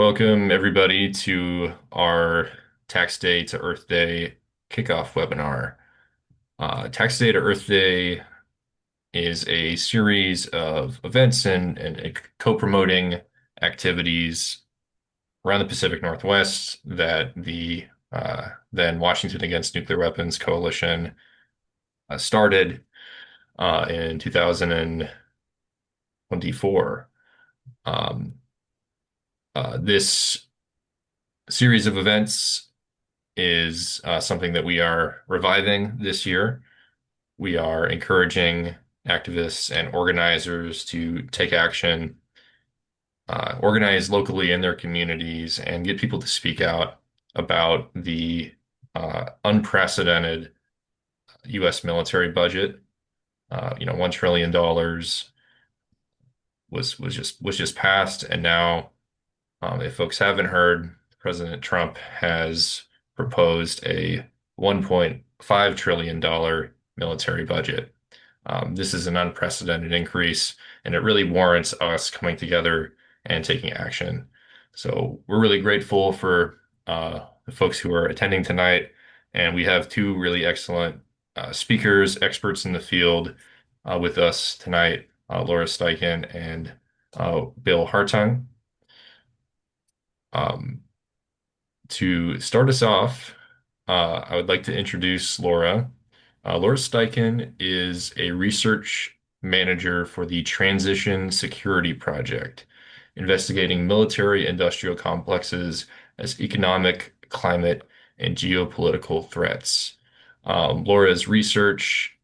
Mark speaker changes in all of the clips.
Speaker 1: Welcome, everybody, to our Tax Day to Earth Day kickoff webinar. Tax Day to Earth Day is a series of events and co-promoting activities around the Pacific Northwest that the then Washington Against Nuclear Weapons Coalition started in 2024. Um, this series of events is something that we are reviving this year. We are encouraging activists and organizers to take action, organize locally in their communities, and get people to speak out about the unprecedented U.S. military budget. $1 trillion was just passed, and now, if folks haven't heard, President Trump has proposed a $1.5 trillion military budget. This is an unprecedented increase, and it really warrants us coming together and taking action. So we're really grateful for the folks who are attending tonight, and we have two really excellent speakers, experts in the field, with us tonight, Lorah Steichen and Bill Hartung. Um, To start us off, I would like to introduce Lorah. Lorah Steichen is a research manager for the Transition Security Project, investigating military industrial complexes as economic, climate, and geopolitical threats. Lorah's research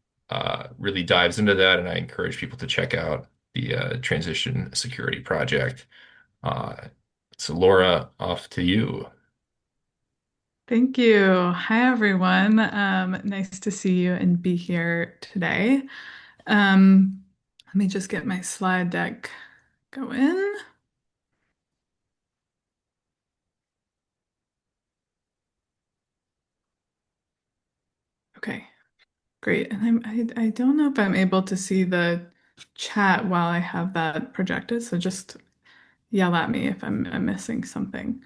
Speaker 1: really dives into that, and I encourage people to check out the Transition Security Project. Uh, so, Lorah, off to you.
Speaker 2: Thank you. Hi, everyone. Nice to see you and be here today. Let me just get my slide deck going. Okay, great. And I don't know if I'm able to see the chat while I have that projected, so just yell at me if I'm missing something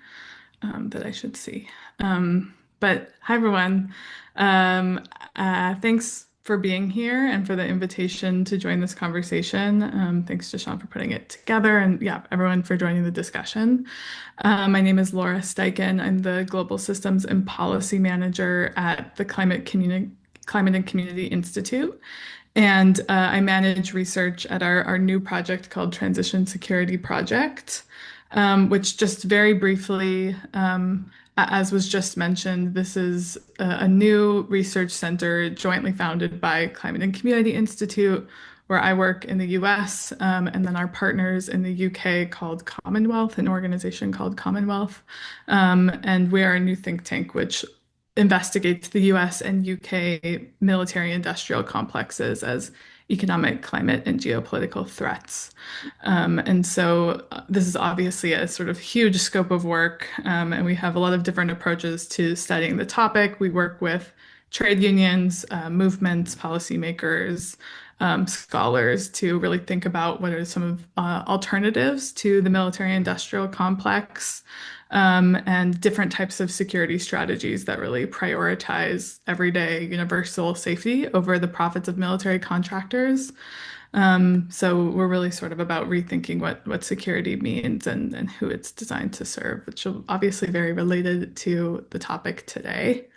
Speaker 2: that I should see. But hi, everyone. Um, Thanks for being here and for the invitation to join this conversation. Thanks to Sean for putting it together, and yeah, everyone for joining the discussion. My name is Lorah Steichen. I'm the Global Systems and Policy Manager at the Climate and Community Institute. And I manage research at our new project called Transition Security Project, which just very briefly, as was just mentioned, this is a new research center jointly founded by Climate and Community Institute, where I work in the US, and then our partners in the UK called Commonwealth, an organization called Commonwealth. And we are a new think tank which investigates the US and UK military industrial complexes as economic, climate, and geopolitical threats. This is obviously a sort of huge scope of work, and we have a lot of different approaches to studying the topic. We work with trade unions, movements, policymakers, scholars to really think about what are some of alternatives to the military industrial complex, and different types of security strategies that really prioritize everyday universal safety over the profits of military contractors. So we're really sort of about rethinking what security means and who it's designed to serve, which are obviously very related to the topic today.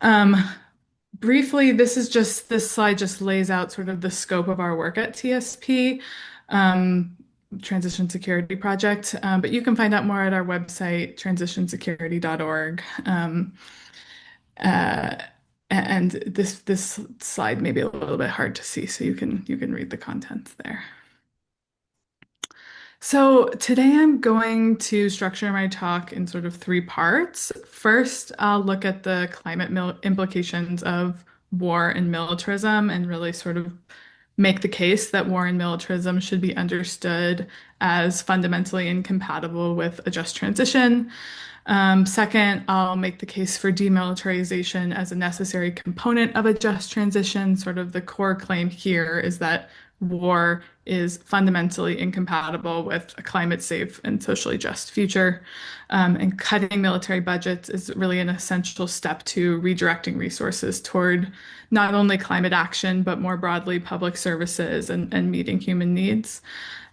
Speaker 2: Um, Briefly, this slide just lays out sort of the scope of our work at TSP, um, Transition Security Project. But you can find out more at our website, transitionsecurity.org. Uh, and this slide may be a little bit hard to see, so you can read the contents there. So today I'm going to structure my talk in sort of three parts. First, I'll look at the climate implications of war and militarism and really sort of make the case that war and militarism should be understood as fundamentally incompatible with a just transition. Second, I'll make the case for demilitarization as a necessary component of a just transition. Sort of the core claim here is that war is fundamentally incompatible with a climate safe and socially just future. And cutting military budgets is really an essential step to redirecting resources toward not only climate action, but more broadly public services and meeting human needs.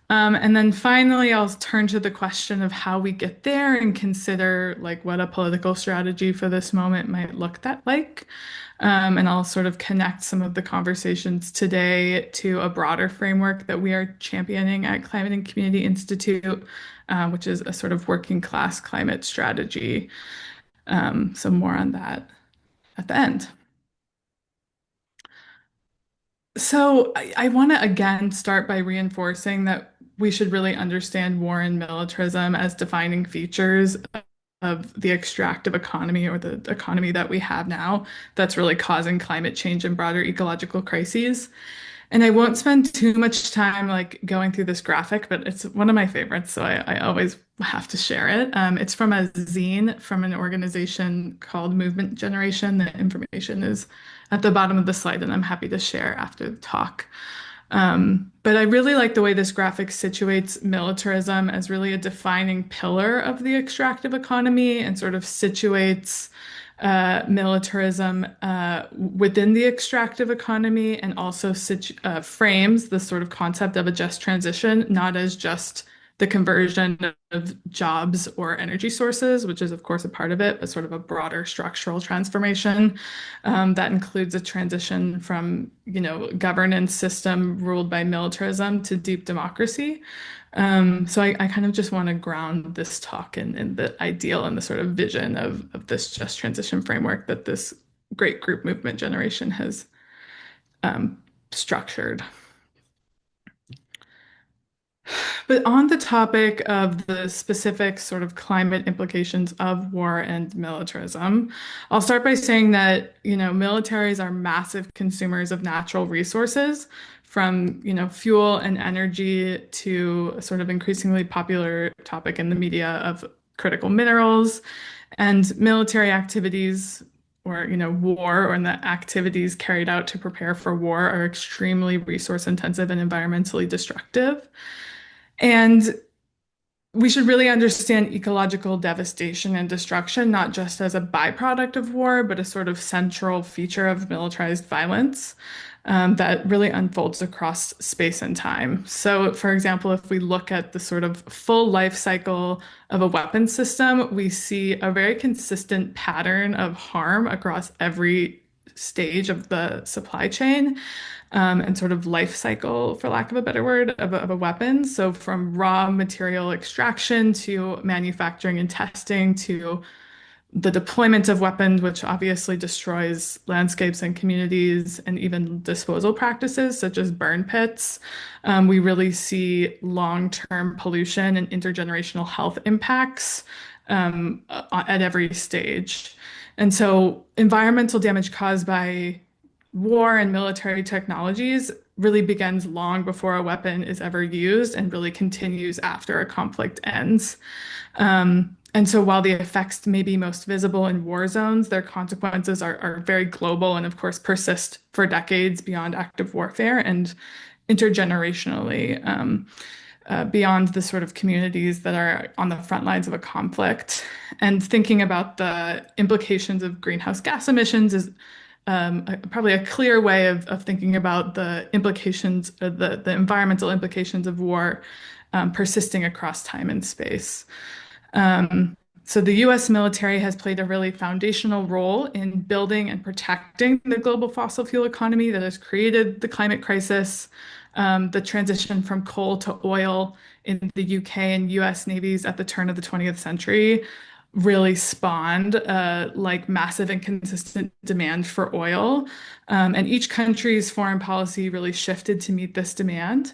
Speaker 2: And then finally, I'll turn to the question of how we get there and consider like what a political strategy for this moment might look that like. And I'll sort of connect some of the conversations today to a broader framework that we are championing at Climate and Community Institute, which is a sort of working class climate strategy. So more on that at the end. So I want to again start by reinforcing that we should really understand war and militarism as defining features of the extractive economy or the economy that we have now that's really causing climate change and broader ecological crises. And I won't spend too much time like going through this graphic, but it's one of my favorites, so I always have to share it. It's from a zine from an organization called Movement Generation. The information is at the bottom of the slide, and I'm happy to share after the talk. But I really like the way this graphic situates militarism as really a defining pillar of the extractive economy and sort of situates militarism within the extractive economy and also frames the sort of concept of a just transition, not as just the conversion of jobs or energy sources, which is, of course, a part of it, but sort of a broader structural transformation that includes a transition from, governance system ruled by militarism to deep democracy. So I kind of just want to ground this talk in the ideal and the sort of vision of this just transition framework that this great group movement generation has structured. But on the topic of the specific sort of climate implications of war and militarism, I'll start by saying that, militaries are massive consumers of natural resources, from, fuel and energy to a sort of increasingly popular topic in the media of critical minerals and military activities or, war or the activities carried out to prepare for war are extremely resource intensive and environmentally destructive. And we should really understand ecological devastation and destruction, not just as a byproduct of war, but a sort of central feature of militarized violence that really unfolds across space and time. So, for example, if we look at the sort of full life cycle of a weapon system, we see a very consistent pattern of harm across every stage of the supply chain and sort of life cycle, for lack of a better word, of a weapon. So from raw material extraction to manufacturing and testing to the deployment of weapons, which obviously destroys landscapes and communities, and even disposal practices such as burn pits. We really see long-term pollution and intergenerational health impacts at every stage. And so environmental damage caused by war and military technologies really begins long before a weapon is ever used and really continues after a conflict ends. And so while the effects may be most visible in war zones, their consequences are very global and, of course, persist for decades beyond active warfare and intergenerationally beyond the sort of communities that are on the front lines of a conflict. And thinking about the implications of greenhouse gas emissions is probably a clear way of thinking about the implications, the environmental implications of war persisting across time and space. So the US military has played a really foundational role in building and protecting the global fossil fuel economy that has created the climate crisis, the transition from coal to oil in the UK and US navies at the turn of the 20th century really spawned like massive and consistent demand for oil. And each country's foreign policy really shifted to meet this demand.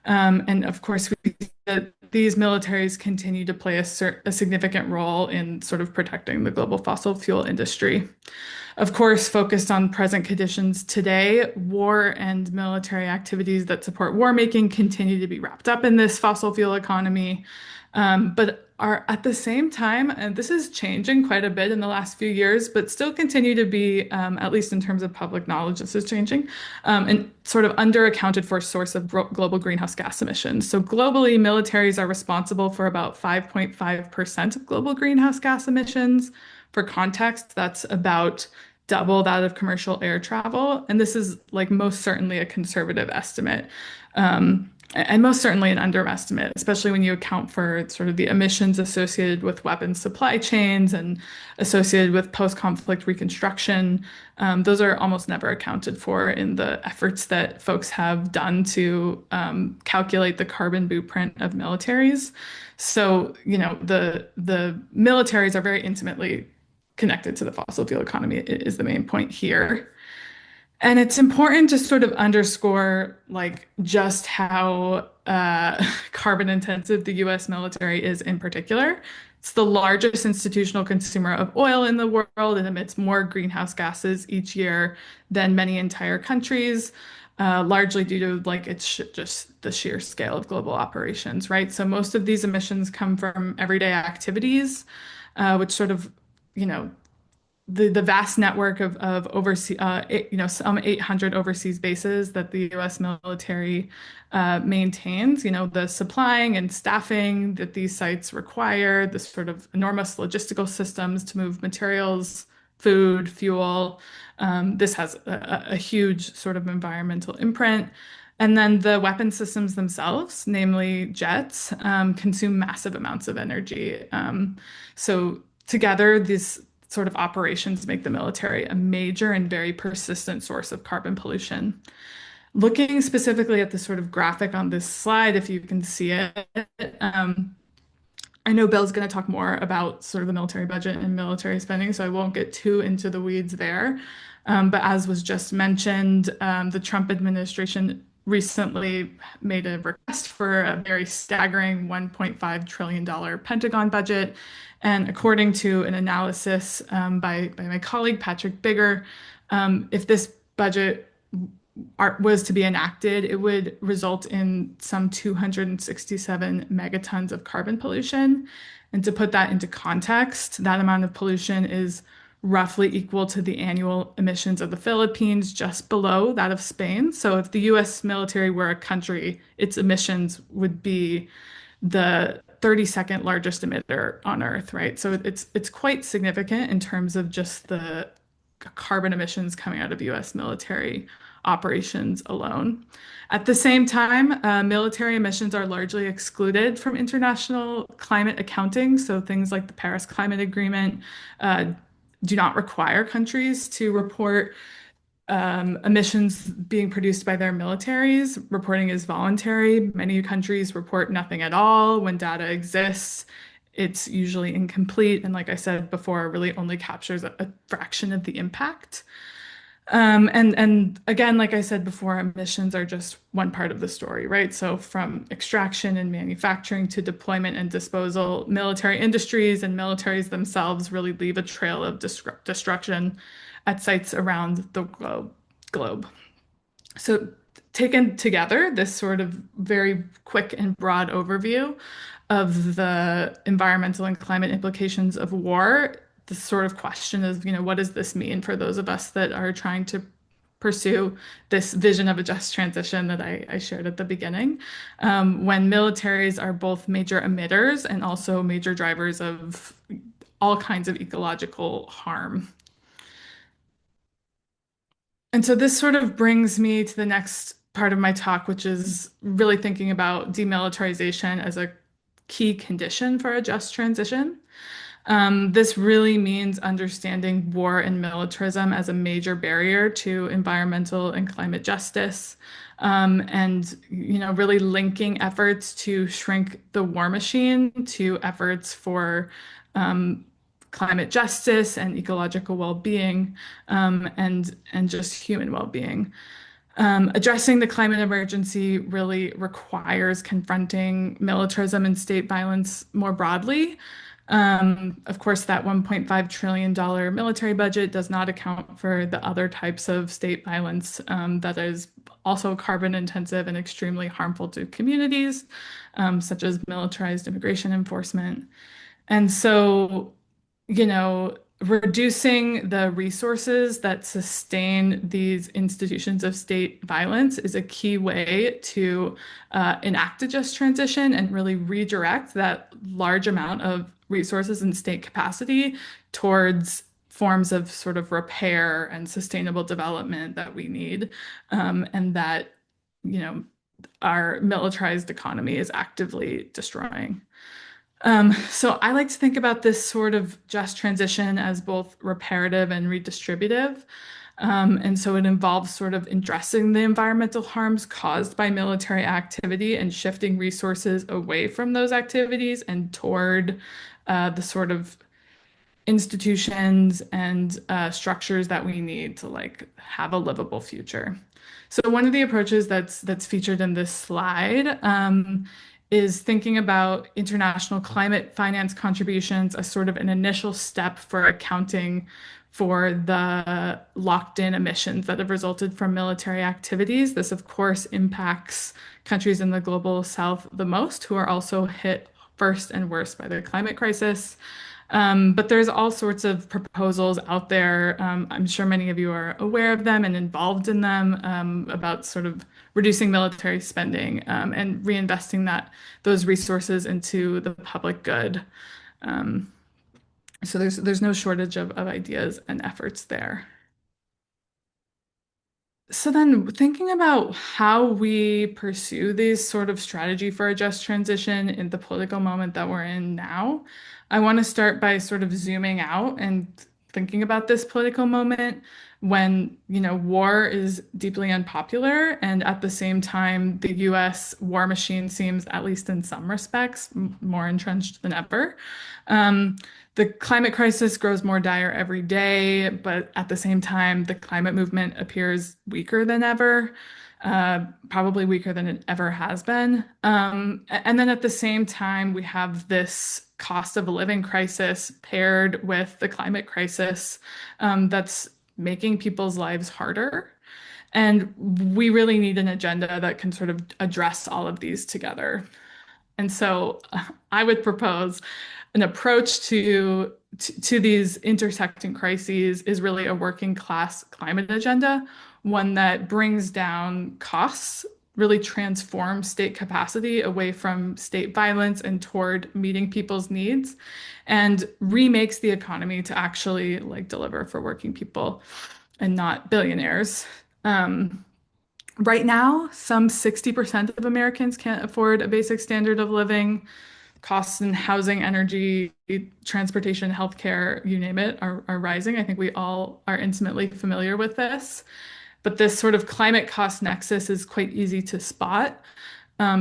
Speaker 2: And of course, we see that these militaries continue to play a significant role in sort of protecting the global fossil fuel industry. of course, focused on present conditions today, war and military activities that support war making continue to be wrapped up in this fossil fuel economy, but are at the same time, and this is changing quite a bit in the last few years, but still continue to be, at least in terms of public knowledge, this is changing, and sort of underaccounted for source of global greenhouse gas emissions. So globally, militaries are responsible for about 5.5% of global greenhouse gas emissions. For context, that's about double that of commercial air travel. And this is like most certainly a conservative estimate. And most certainly an underestimate, especially when you account for sort of the emissions associated with weapons supply chains and associated with post-conflict reconstruction. Those are almost never accounted for in the efforts that folks have done to calculate the carbon blueprint of militaries. So, the militaries are very intimately connected to the fossil fuel economy is the main point here. And it's important to sort of underscore like just how carbon intensive the US military is in particular. It's the largest institutional consumer of oil in the world and emits more greenhouse gases each year than many entire countries, largely due to like just the sheer scale of global operations, right? So most of these emissions come from everyday activities, which sort of, you know, the vast network of overseas, some 800 overseas bases that the U.S. military maintains, the supplying and staffing that these sites require, the sort of enormous logistical systems to move materials, food, fuel. This has a huge sort of environmental imprint. And then the weapon systems themselves, namely jets, consume massive amounts of energy. So together, these sort of operations make the military a major and very persistent source of carbon pollution. Looking specifically at the sort of graphic on this slide, if you can see it, I know Bill's going to talk more about sort of the military budget and military spending, so I won't get too into the weeds there. But as was just mentioned, the Trump administration recently made a request for a very staggering $1.5 trillion Pentagon budget. And according to an analysis by my colleague Patrick Bigger, if this budget was to be enacted, it would result in some 267 megatons of carbon pollution. And to put that into context, that amount of pollution is roughly equal to the annual emissions of the Philippines, just below that of Spain. So if the US military were a country, its emissions would be the 32nd largest emitter on Earth, right? So it's quite significant in terms of just the carbon emissions coming out of US military operations alone. At the same time, military emissions are largely excluded from international climate accounting. So things like the Paris Climate Agreement do not require countries to report emissions being produced by their militaries. Reporting is voluntary. Many countries report nothing at all. When data exists, it's usually incomplete. And like I said before, really only captures a fraction of the impact. And again, like I said before, emissions are just one part of the story, right? So from extraction and manufacturing to deployment and disposal, military industries and militaries themselves really leave a trail of destruction at sites around the globe. So taken together, this sort of very quick and broad overview of the environmental and climate implications of war, the sort of question is, what does this mean for those of us that are trying to pursue this vision of a just transition that I shared at the beginning, when militaries are both major emitters and also major drivers of all kinds of ecological harm. And so this sort of brings me to the next part of my talk, which is really thinking about demilitarization as a key condition for a just transition. This really means understanding war and militarism as a major barrier to environmental and climate justice, and really linking efforts to shrink the war machine to efforts for climate justice and ecological well-being, and just human well-being. Addressing the climate emergency really requires confronting militarism and state violence more broadly. Of course, that $1.5 trillion military budget does not account for the other types of state violence that is also carbon intensive and extremely harmful to communities, such as militarized immigration enforcement. And so, reducing the resources that sustain these institutions of state violence is a key way to enact a just transition and really redirect that large amount of resources and state capacity towards forms of sort of repair and sustainable development that we need, and that, you know, our militarized economy is actively destroying. So I like to think about this sort of just transition as both reparative and redistributive. And so it involves sort of addressing the environmental harms caused by military activity and shifting resources away from those activities and toward the sort of institutions and structures that we need to like have a livable future. So one of the approaches that's featured in this slide is thinking about international climate finance contributions as sort of an initial step for accounting for the locked-in emissions that have resulted from military activities. This, of course, impacts countries in the global south the most, who are also hit first and worst by the climate crisis. But there's all sorts of proposals out there. I'm sure many of you are aware of them and involved in them, about sort of reducing military spending, and reinvesting those resources into the public good. Um, so there's no shortage of ideas and efforts there. So then thinking about how we pursue these sort of strategy for a just transition in the political moment that we're in now, I want to start by sort of zooming out and thinking about this political moment when, war is deeply unpopular, and at the same time, the US war machine seems, at least in some respects, more entrenched than ever. Um, the climate crisis grows more dire every day, but at the same time, the climate movement appears weaker than ever, probably weaker than it ever has been. And then at the same time, we have this cost of living crisis paired with the climate crisis, that's making people's lives harder. And we really need an agenda that can sort of address all of these together. And so I would propose an approach to these intersecting crises is really a working class climate agenda, one that brings down costs, really transforms state capacity away from state violence and toward meeting people's needs, and remakes the economy to actually like deliver for working people and not billionaires. Um, right now, some 60% of Americans can't afford a basic standard of living. Costs in housing, energy, transportation, healthcare, you name it, are rising. I think we all are intimately familiar with this. But this sort of climate cost nexus is quite easy to spot.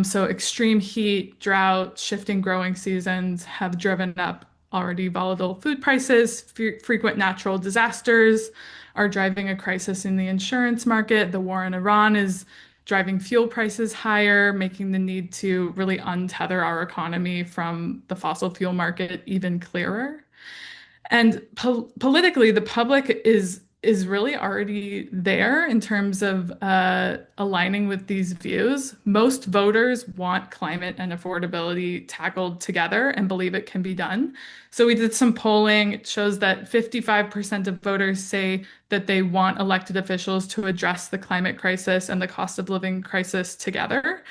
Speaker 2: So extreme heat, drought, shifting growing seasons have driven up already volatile food prices. Frequent natural disasters are driving a crisis in the insurance market. The war in Iran is driving fuel prices higher, making the need to really untether our economy from the fossil fuel market even clearer. And politically, the public is really already there in terms of aligning with these views. Most voters want climate and affordability tackled together and believe it can be done. So we did some polling. It shows that 55% of voters say that they want elected officials to address the climate crisis and the cost of living crisis together.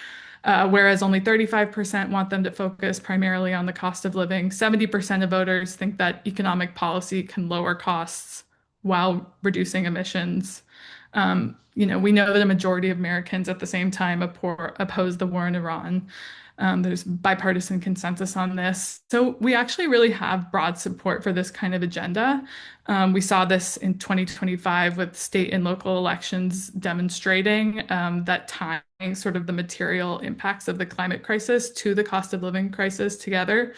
Speaker 2: Whereas only 35% want them to focus primarily on the cost of living. 70% of voters think that economic policy can lower costs while reducing emissions. We know that a majority of Americans at the same time oppose the war in Iran. There's bipartisan consensus on this. So we actually really have broad support for this kind of agenda. We saw this in 2025 with state and local elections demonstrating that tying sort of the material impacts of the climate crisis to the cost of living crisis together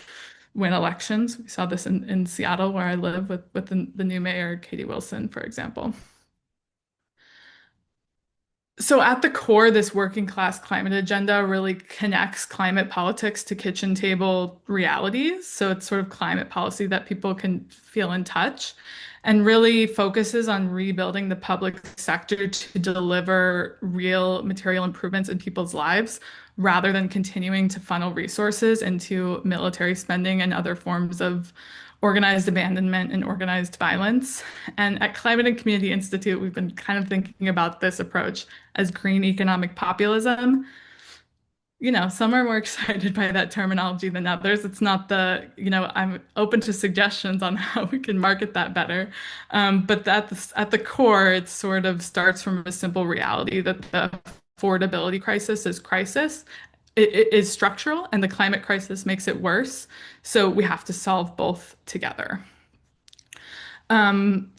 Speaker 2: win elections. We saw this in Seattle, where I live, with the new mayor, Katie Wilson, for example. So at the core, this working class climate agenda really connects climate politics to kitchen table realities. So it's sort of climate policy that people can feel in touch and really focuses on rebuilding the public sector to deliver real material improvements in people's lives rather than continuing to funnel resources into military spending and other forms of organized abandonment and organized violence. And at Climate and Community Institute, we've been kind of thinking about this approach as green economic populism. Some are more excited by that terminology than others. It's not I'm open to suggestions on how we can market that better. But at the core, it sort of starts from a simple reality that the affordability crisis. It is structural, and the climate crisis makes it worse. So we have to solve both together. Um,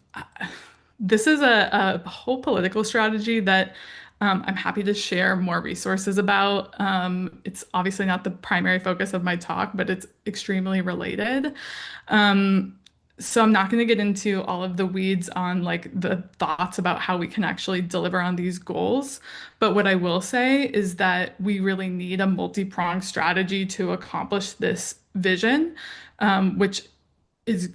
Speaker 2: this is a whole political strategy that I'm happy to share more resources about. It's obviously not the primary focus of my talk, but it's extremely related. Um, so I'm not going to get into all of the weeds on like the thoughts about how we can actually deliver on these goals. But what I will say is that we really need a multi-pronged strategy to accomplish this vision, which is,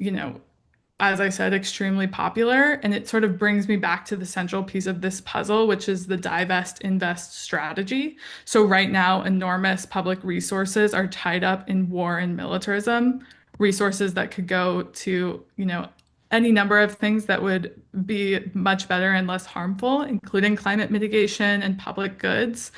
Speaker 2: as I said, extremely popular. And it sort of brings me back to the central piece of this puzzle, which is the divest invest strategy. So, right now, enormous public resources are tied up in war and militarism, resources that could go to, any number of things that would be much better and less harmful, including climate mitigation and public goods,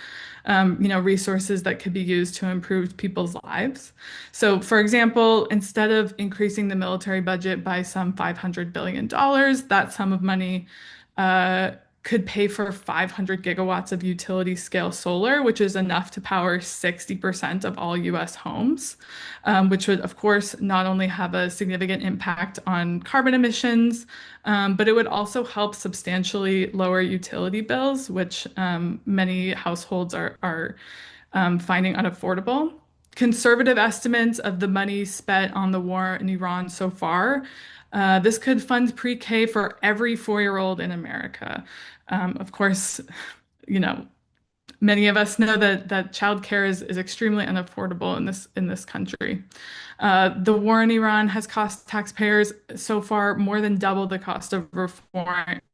Speaker 2: resources that could be used to improve people's lives. So, for example, instead of increasing the military budget by some $500 billion, that sum of money uh, could pay for 500 gigawatts of utility scale solar, which is enough to power 60% of all US homes, which would, of course, not only have a significant impact on carbon emissions, but it would also help substantially lower utility bills, which many households are finding unaffordable. Conservative estimates of the money spent on the war in Iran so far. This could fund pre-K for every 4-year-old in America. Of course, you know, many of us know that childcare is extremely unaffordable in this country. The war in Iran has cost taxpayers so far more than double the cost of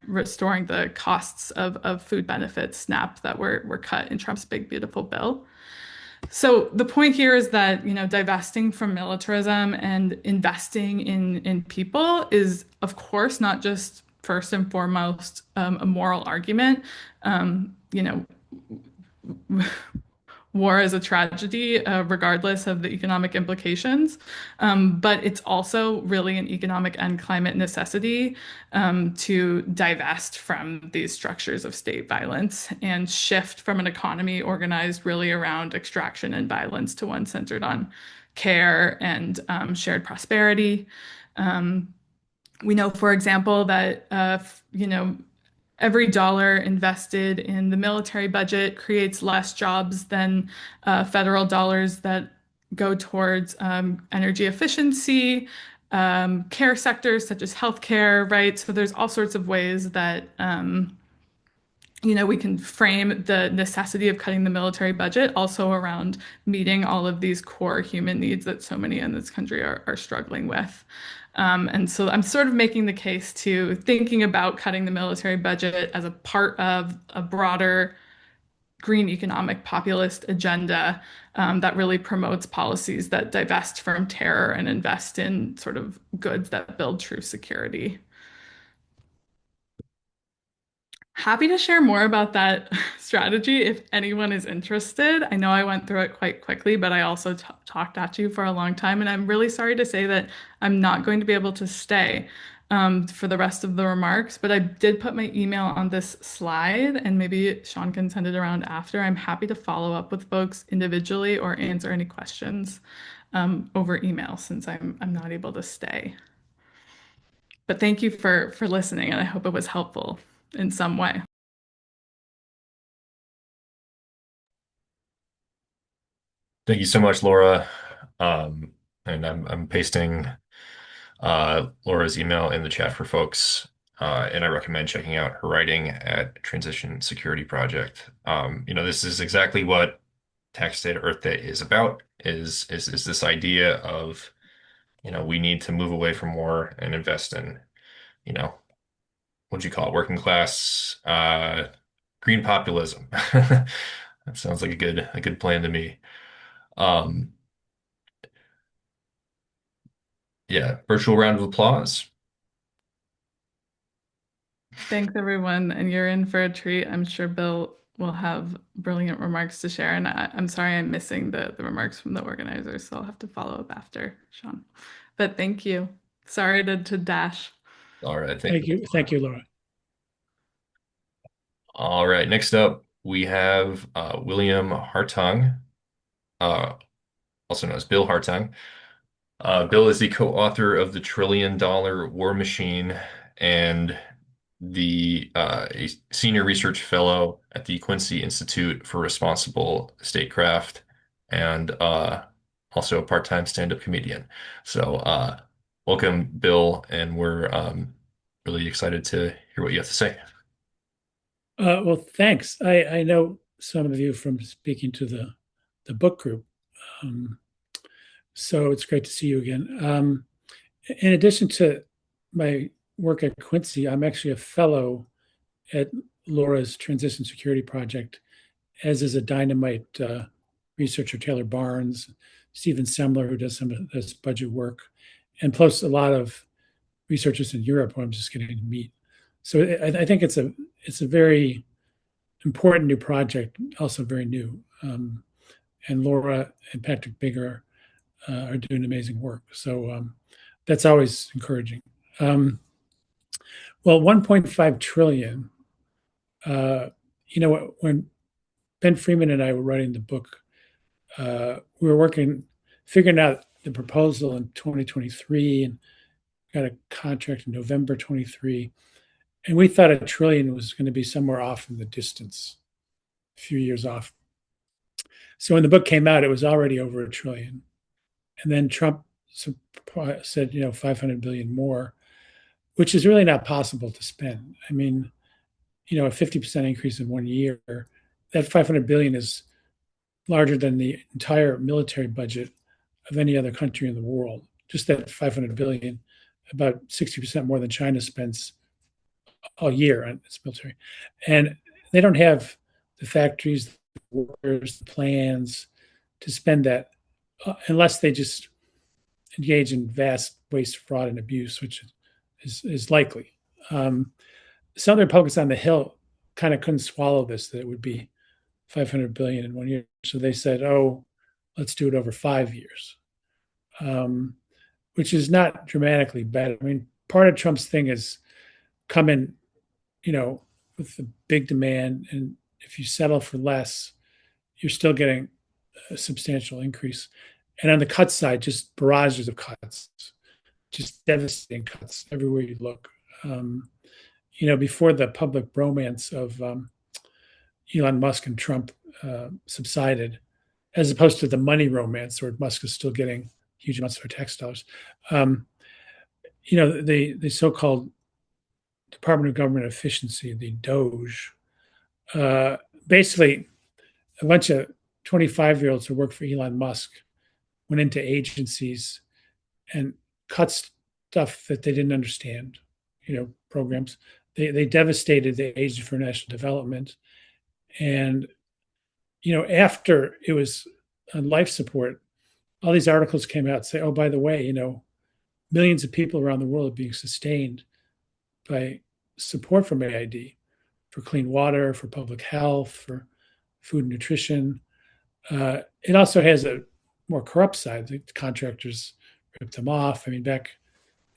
Speaker 2: restoring the costs of food benefits, SNAP, that were cut in Trump's big beautiful bill. So the point here is that, divesting from militarism and investing in people is, of course, not just first and foremost a moral argument. Um, you know, War is a tragedy, regardless of the economic implications. But it's also really an economic and climate necessity to divest from these structures of state violence and shift from an economy organized really around extraction and violence to one centered on care and shared prosperity. Um, we know, for example, that every dollar invested in the military budget creates less jobs than federal dollars that go towards energy efficiency, care sectors such as healthcare, right? So there's all sorts of ways that we can frame the necessity of cutting the military budget also around meeting all of these core human needs that so many in this country are struggling with. And so I'm sort of making the case to thinking about cutting the military budget as a part of a broader green economic populist agenda that really promotes policies that divest from terror and invest in sort of goods that build true security. Happy to share more about that strategy if anyone is interested. I know I went through it quite quickly, but I also talked at you for a long time, and I'm really sorry to say that I'm not going to be able to stay for the rest of the remarks, but I did put my email on this slide, and maybe Sean can send it around after. I'm happy to follow up with folks individually or answer any questions over email since I'm not able to stay. But thank you for listening, and I hope it was helpful in some way.
Speaker 1: Thank you so much, Laura. Um, and I'm pasting Laura's email in the chat for folks. and I recommend checking out her writing at Transition Security Project. This is exactly what Tax Day to Earth Day is about, is this idea of, we need to move away from war and invest in, you know, what'd you call it, working class, green populism. That sounds like a good plan to me. Um, yeah, virtual round of applause.
Speaker 2: Thanks, everyone. And you're in for a treat. I'm sure Bill will have brilliant remarks to share. And I'm sorry I'm missing the remarks from the organizers, so I'll have to follow up after, Sean. But thank you. Sorry to dash.
Speaker 1: All right, thank
Speaker 3: Thank
Speaker 1: you.
Speaker 3: you. Thank you, Laura.
Speaker 1: All right, next up we have William Hartung, uh, also known as Bill Hartung. Bill is the co-author of The $1 Trillion War Machine and a senior research fellow at the Quincy Institute for Responsible Statecraft, and also a part-time stand-up comedian. So, welcome, Bill, and we're really excited to hear what you have to say.
Speaker 3: Well, thanks. I know some of you from speaking to the book group, um, so it's great to see you again. In addition to my work at Quincy, I'm actually a fellow at Laura's Transition Security Project, as is a dynamite researcher Taylor Barnes, Stephen Semler, who does some of this budget work, and plus a lot of researchers in Europe who I'm just getting to meet. So I think it's a very important new project, also very new. And Laura and Patrick Bigger are doing amazing work. So that's always encouraging. Well, 1.5 trillion. Uh, when Ben Freeman and I were writing the book, we were figuring out the proposal in 2023 and got a contract in November 23. And we thought a trillion was going to be somewhere off in the distance, a few years off. So when the book came out, it was already over a trillion. And then Trump said, 500 billion more, which is really not possible to spend. I mean, a 50% increase in 1 year, that 500 billion is larger than the entire military budget of any other country in the world. Just that 500 billion, about 60% more than China spends all year on its military. And they don't have the factories, the workers, the plans to spend that unless they just engage in vast waste, fraud, and abuse, which is likely. Some of the Republicans on the Hill kind of couldn't swallow this, that it would be 500 billion in 1 year. So they said, oh, let's do it over 5 years, which is not dramatically better. I mean, part of Trump's thing is come in, with the big demand. And if you settle for less, you're still getting a substantial increase. And on the cut side, just barrages of cuts, just devastating cuts everywhere you look. Before the public bromance of Elon Musk and Trump subsided, as opposed to the money romance where Musk is still getting huge amounts of our tax dollars. The so-called Department of Government Efficiency, the DOGE, basically a bunch of 25-year-olds who work for Elon Musk went into agencies and cut stuff that they didn't understand, programs. They devastated the Agency for National Development. And, after it was on life support, all these articles came out and say, oh, by the way, millions of people around the world are being sustained by support from AID for clean water, for public health, for food and nutrition. It also has a more corrupt side. The contractors ripped them off. I mean, back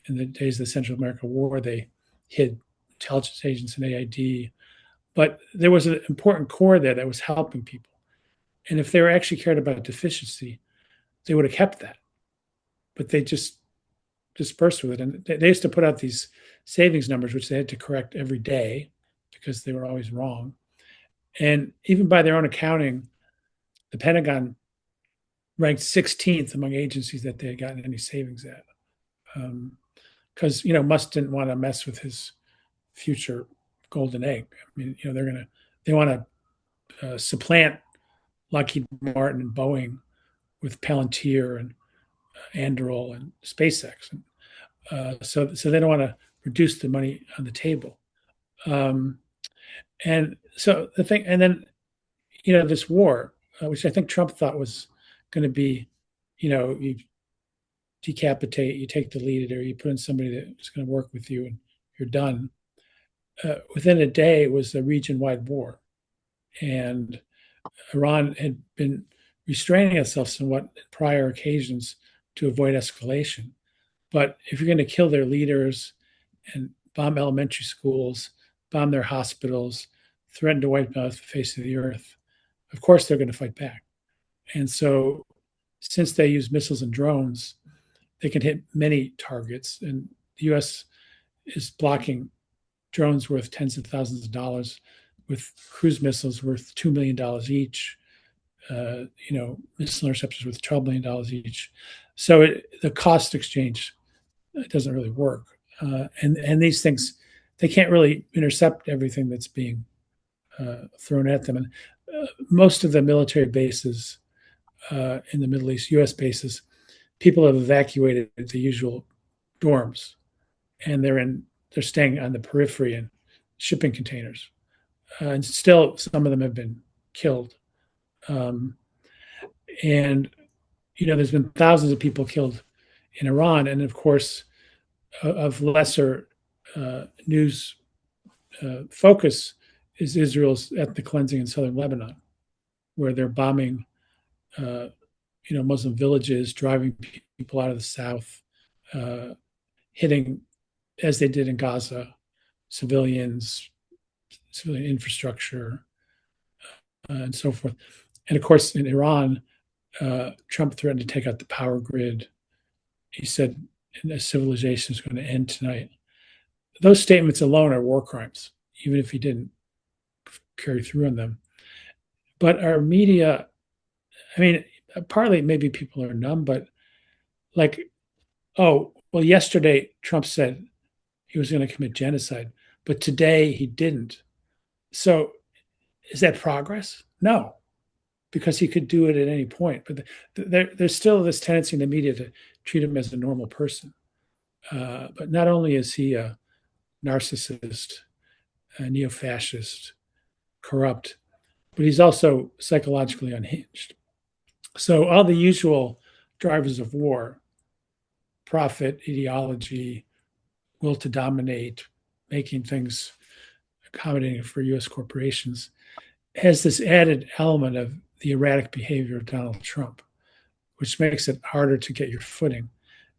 Speaker 3: in the days of the Central America War, they hid intelligence agents in AID. But there was an important core there that was helping people. And if they were actually cared about deficiency, they would have kept that. But they just dispersed with it. And they used to put out these savings numbers, which they had to correct every day because they were always wrong. And even by their own accounting, the Pentagon ranked 16th among agencies that they had gotten any savings at. Because Musk didn't want to mess with his future golden egg. I mean, they want to supplant Lockheed Martin and Boeing with Palantir and Anduril and SpaceX. And, so they don't want to reduce the money on the table. Um, and so the thing, and then this war, which I think Trump thought was going to be, you decapitate, you take the leader, you put in somebody that's going to work with you, and you're done. Within a day, it was a region-wide war, and Iran had been restraining itself somewhat in prior occasions to avoid escalation. But if you're going to kill their leaders and bomb elementary schools, bomb their hospitals, threaten to wipe out the face of the earth, of course they're going to fight back. And so, since they use missiles and drones, they can hit many targets. And the U.S. is blocking drones worth tens of thousands of dollars with cruise missiles worth $2 million each. Missile interceptors worth $12 million each. So the cost exchange doesn't really work. And these things, they can't really intercept everything that's being thrown at them. And most of the military bases in the Middle East, U.S. bases, people have evacuated the usual dorms, and they're staying on the periphery in shipping containers. And still, some of them have been killed. And there's been thousands of people killed in Iran, and of course, of lesser news focus is Israel's ethnic cleansing in southern Lebanon, where they're bombing, Muslim villages, driving people out of the south, hitting, as they did in Gaza, civilians, civilian infrastructure, and so forth. And of course, in Iran, Trump threatened to take out the power grid. He said, civilization is going to end tonight. Those statements alone are war crimes, even if he didn't carry through on them. But our media, I mean, partly maybe people are numb, but yesterday Trump said he was going to commit genocide, but today he didn't. So is that progress? No, because he could do it at any point. But there's still this tendency in the media to treat him as a normal person. But not only is he a narcissist, a neo-fascist, corrupt, but he's also psychologically unhinged. So all the usual drivers of war, profit, ideology, will to dominate, making things accommodating for U.S. corporations, has this added element of the erratic behavior of Donald Trump, which makes it harder to get your footing.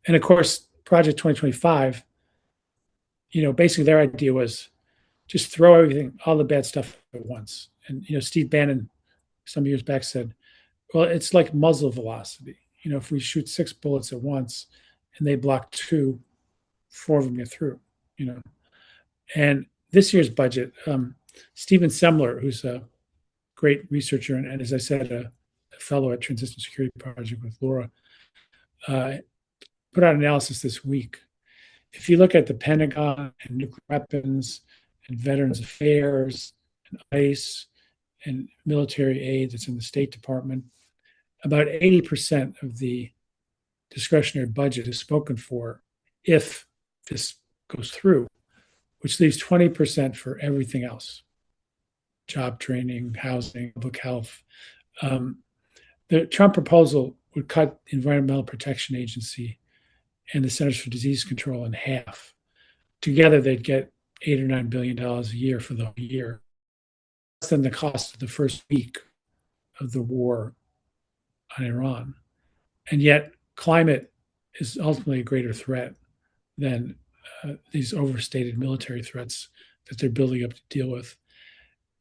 Speaker 3: And of course, Project 2025, basically their idea was just throw everything, all the bad stuff at once. And, Steve Bannon some years back said, well, it's like muzzle velocity. If we shoot 6 bullets at once and they block 2, 4 of them get through, And this year's budget, Stephen Semler, who's a great researcher and as I said, a fellow at Transition Security Project with Lorah, put out an analysis this week. If you look at the Pentagon and nuclear weapons and Veterans Affairs and ICE and military aid that's in the State Department, about 80% of the discretionary budget is spoken for if this goes through, which leaves 20% for everything else: job training, housing, public health. The Trump proposal would cut the Environmental Protection Agency and the Centers for Disease Control in half. Together, they'd get $8 or $9 billion a year for the whole year, less than the cost of the first week of the war on Iran. And yet, climate is ultimately a greater threat than these overstated military threats that they're building up to deal with.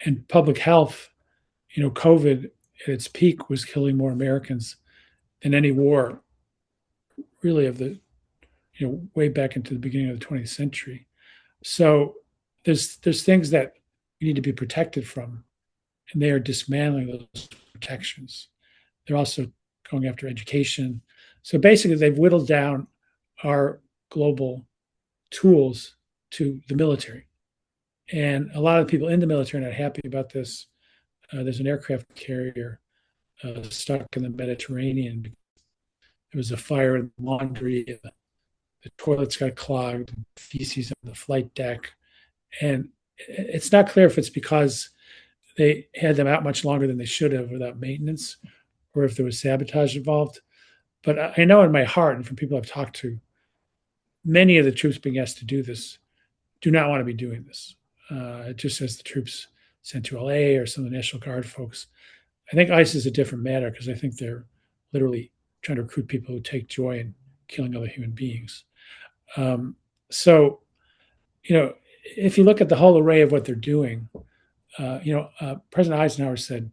Speaker 3: And public health, COVID at its peak was killing more Americans than any war, really, of the way back into the beginning of the 20th century. So there's things that we need to be protected from, and they are dismantling those protections. They're also going after education. So basically, they've whittled down our global tools to the military. And a lot of people in the military are not happy about this. There's an aircraft carrier stuck in the Mediterranean. There was a fire in laundry. The toilets got clogged, feces on the flight deck. And it's not clear if it's because they had them out much longer than they should have without maintenance, or if there was sabotage involved. But I know in my heart, and from people I've talked to, many of the troops being asked to do this do not want to be doing this. Just as the troops sent to LA or some of the National Guard folks. I think ICE is a different matter because I think they're literally trying to recruit people who take joy in killing other human beings. Um, so, if you look at the whole array of what they're doing, President Eisenhower said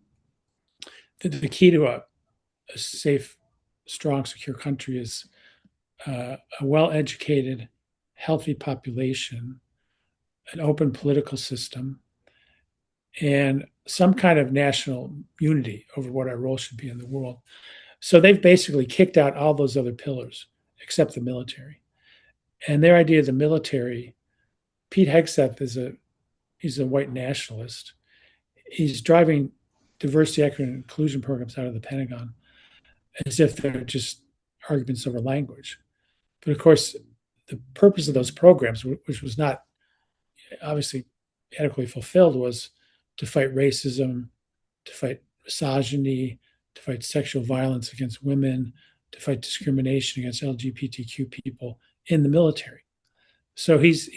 Speaker 3: that the key to a safe, strong, secure country is a well educated, healthy population, an open political system, and some kind of national unity over what our role should be in the world. So they've basically kicked out all those other pillars except the military. And their idea of the military, Pete Hegseth he's a white nationalist. He's driving diversity, equity, and inclusion programs out of the Pentagon as if they're just arguments over language. But of course, the purpose of those programs, which was not obviously adequately fulfilled, was to fight racism, to fight misogyny, to fight sexual violence against women, to fight discrimination against LGBTQ people in the military. So he's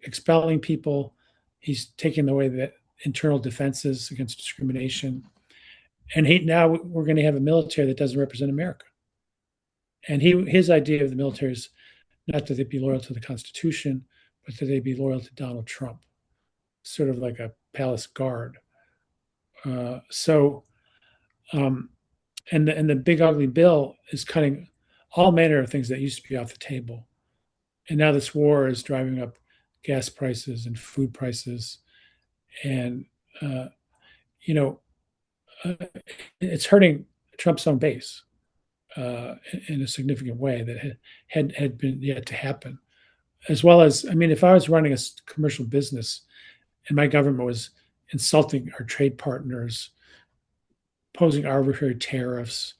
Speaker 3: expelling people, he's taking away the internal defenses against discrimination, and now we're going to have a military that doesn't represent America. And his idea of the military is not that they be loyal to the Constitution, but that they be loyal to Donald Trump, sort of like a palace guard. Uh, so, um, and the big ugly bill is cutting all manner of things that used to be off the table, and now this war is driving up gas prices and food prices, and uh, you know, uh, it's hurting Trump's own base in a significant way that had been yet to happen. As well as, I mean, if I was running a commercial business and my government was insulting our trade partners, posing arbitrary tariffs,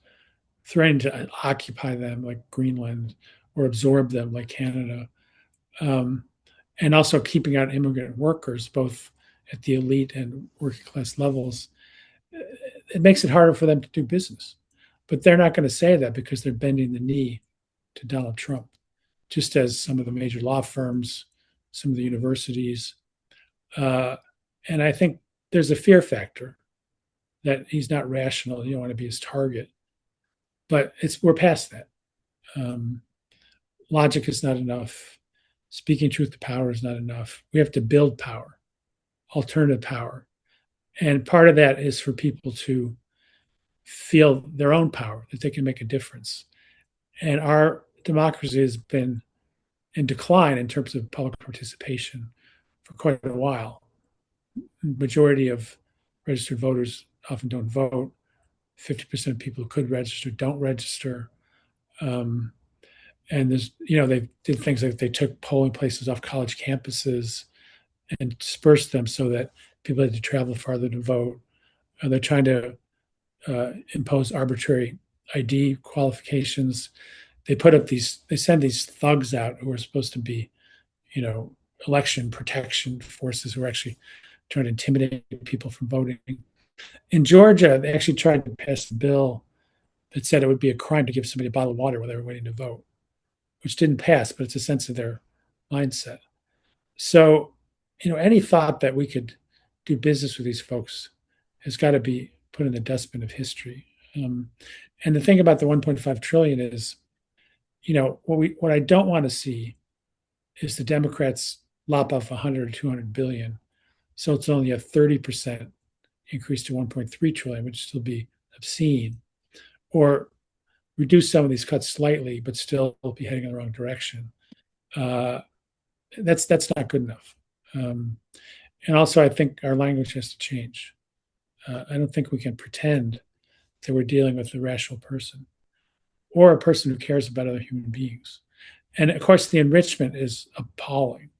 Speaker 3: threatening to occupy them like Greenland or absorb them like Canada, um, and also keeping out immigrant workers, both at the elite and working class levels, it makes it harder for them to do business. But they're not going to say that because they're bending the knee to Donald Trump, just as some of the major law firms, some of the universities. Uh, and I think there's a fear factor that he's not rational. You don't want to be his target. But we're past that. Um, Logic is not enough. Speaking truth to power is not enough. We have to build power, alternative power. And part of that is for people to feel their own power, that they can make a difference. And our democracy has been in decline in terms of public participation for quite a while. The majority of registered voters often don't vote. 50% of people who could register don't register. Um, and they did things like they took polling places off college campuses and dispersed them so that people had to travel farther to vote. They're trying to impose arbitrary ID qualifications. They send these thugs out who are supposed to be, election protection forces who are actually trying to intimidate people from voting. In Georgia, they actually tried to pass a bill that said it would be a crime to give somebody a bottle of water while they were waiting to vote, which didn't pass, but it's a sense of their mindset. So, any thought that we could do business with these folks has got to be put in the dustbin of history. And the thing about the 1.5 trillion is, what I don't want to see is the Democrats lop off 100 or 200 billion, so it's only a 30% increase to 1.3 trillion, which would still be obscene, or reduce some of these cuts slightly, but still be heading in the wrong direction. That's not good enough. And also, I think our language has to change. I don't think we can pretend that we're dealing with a rational person or a person who cares about other human beings. And of course, the enrichment is appalling.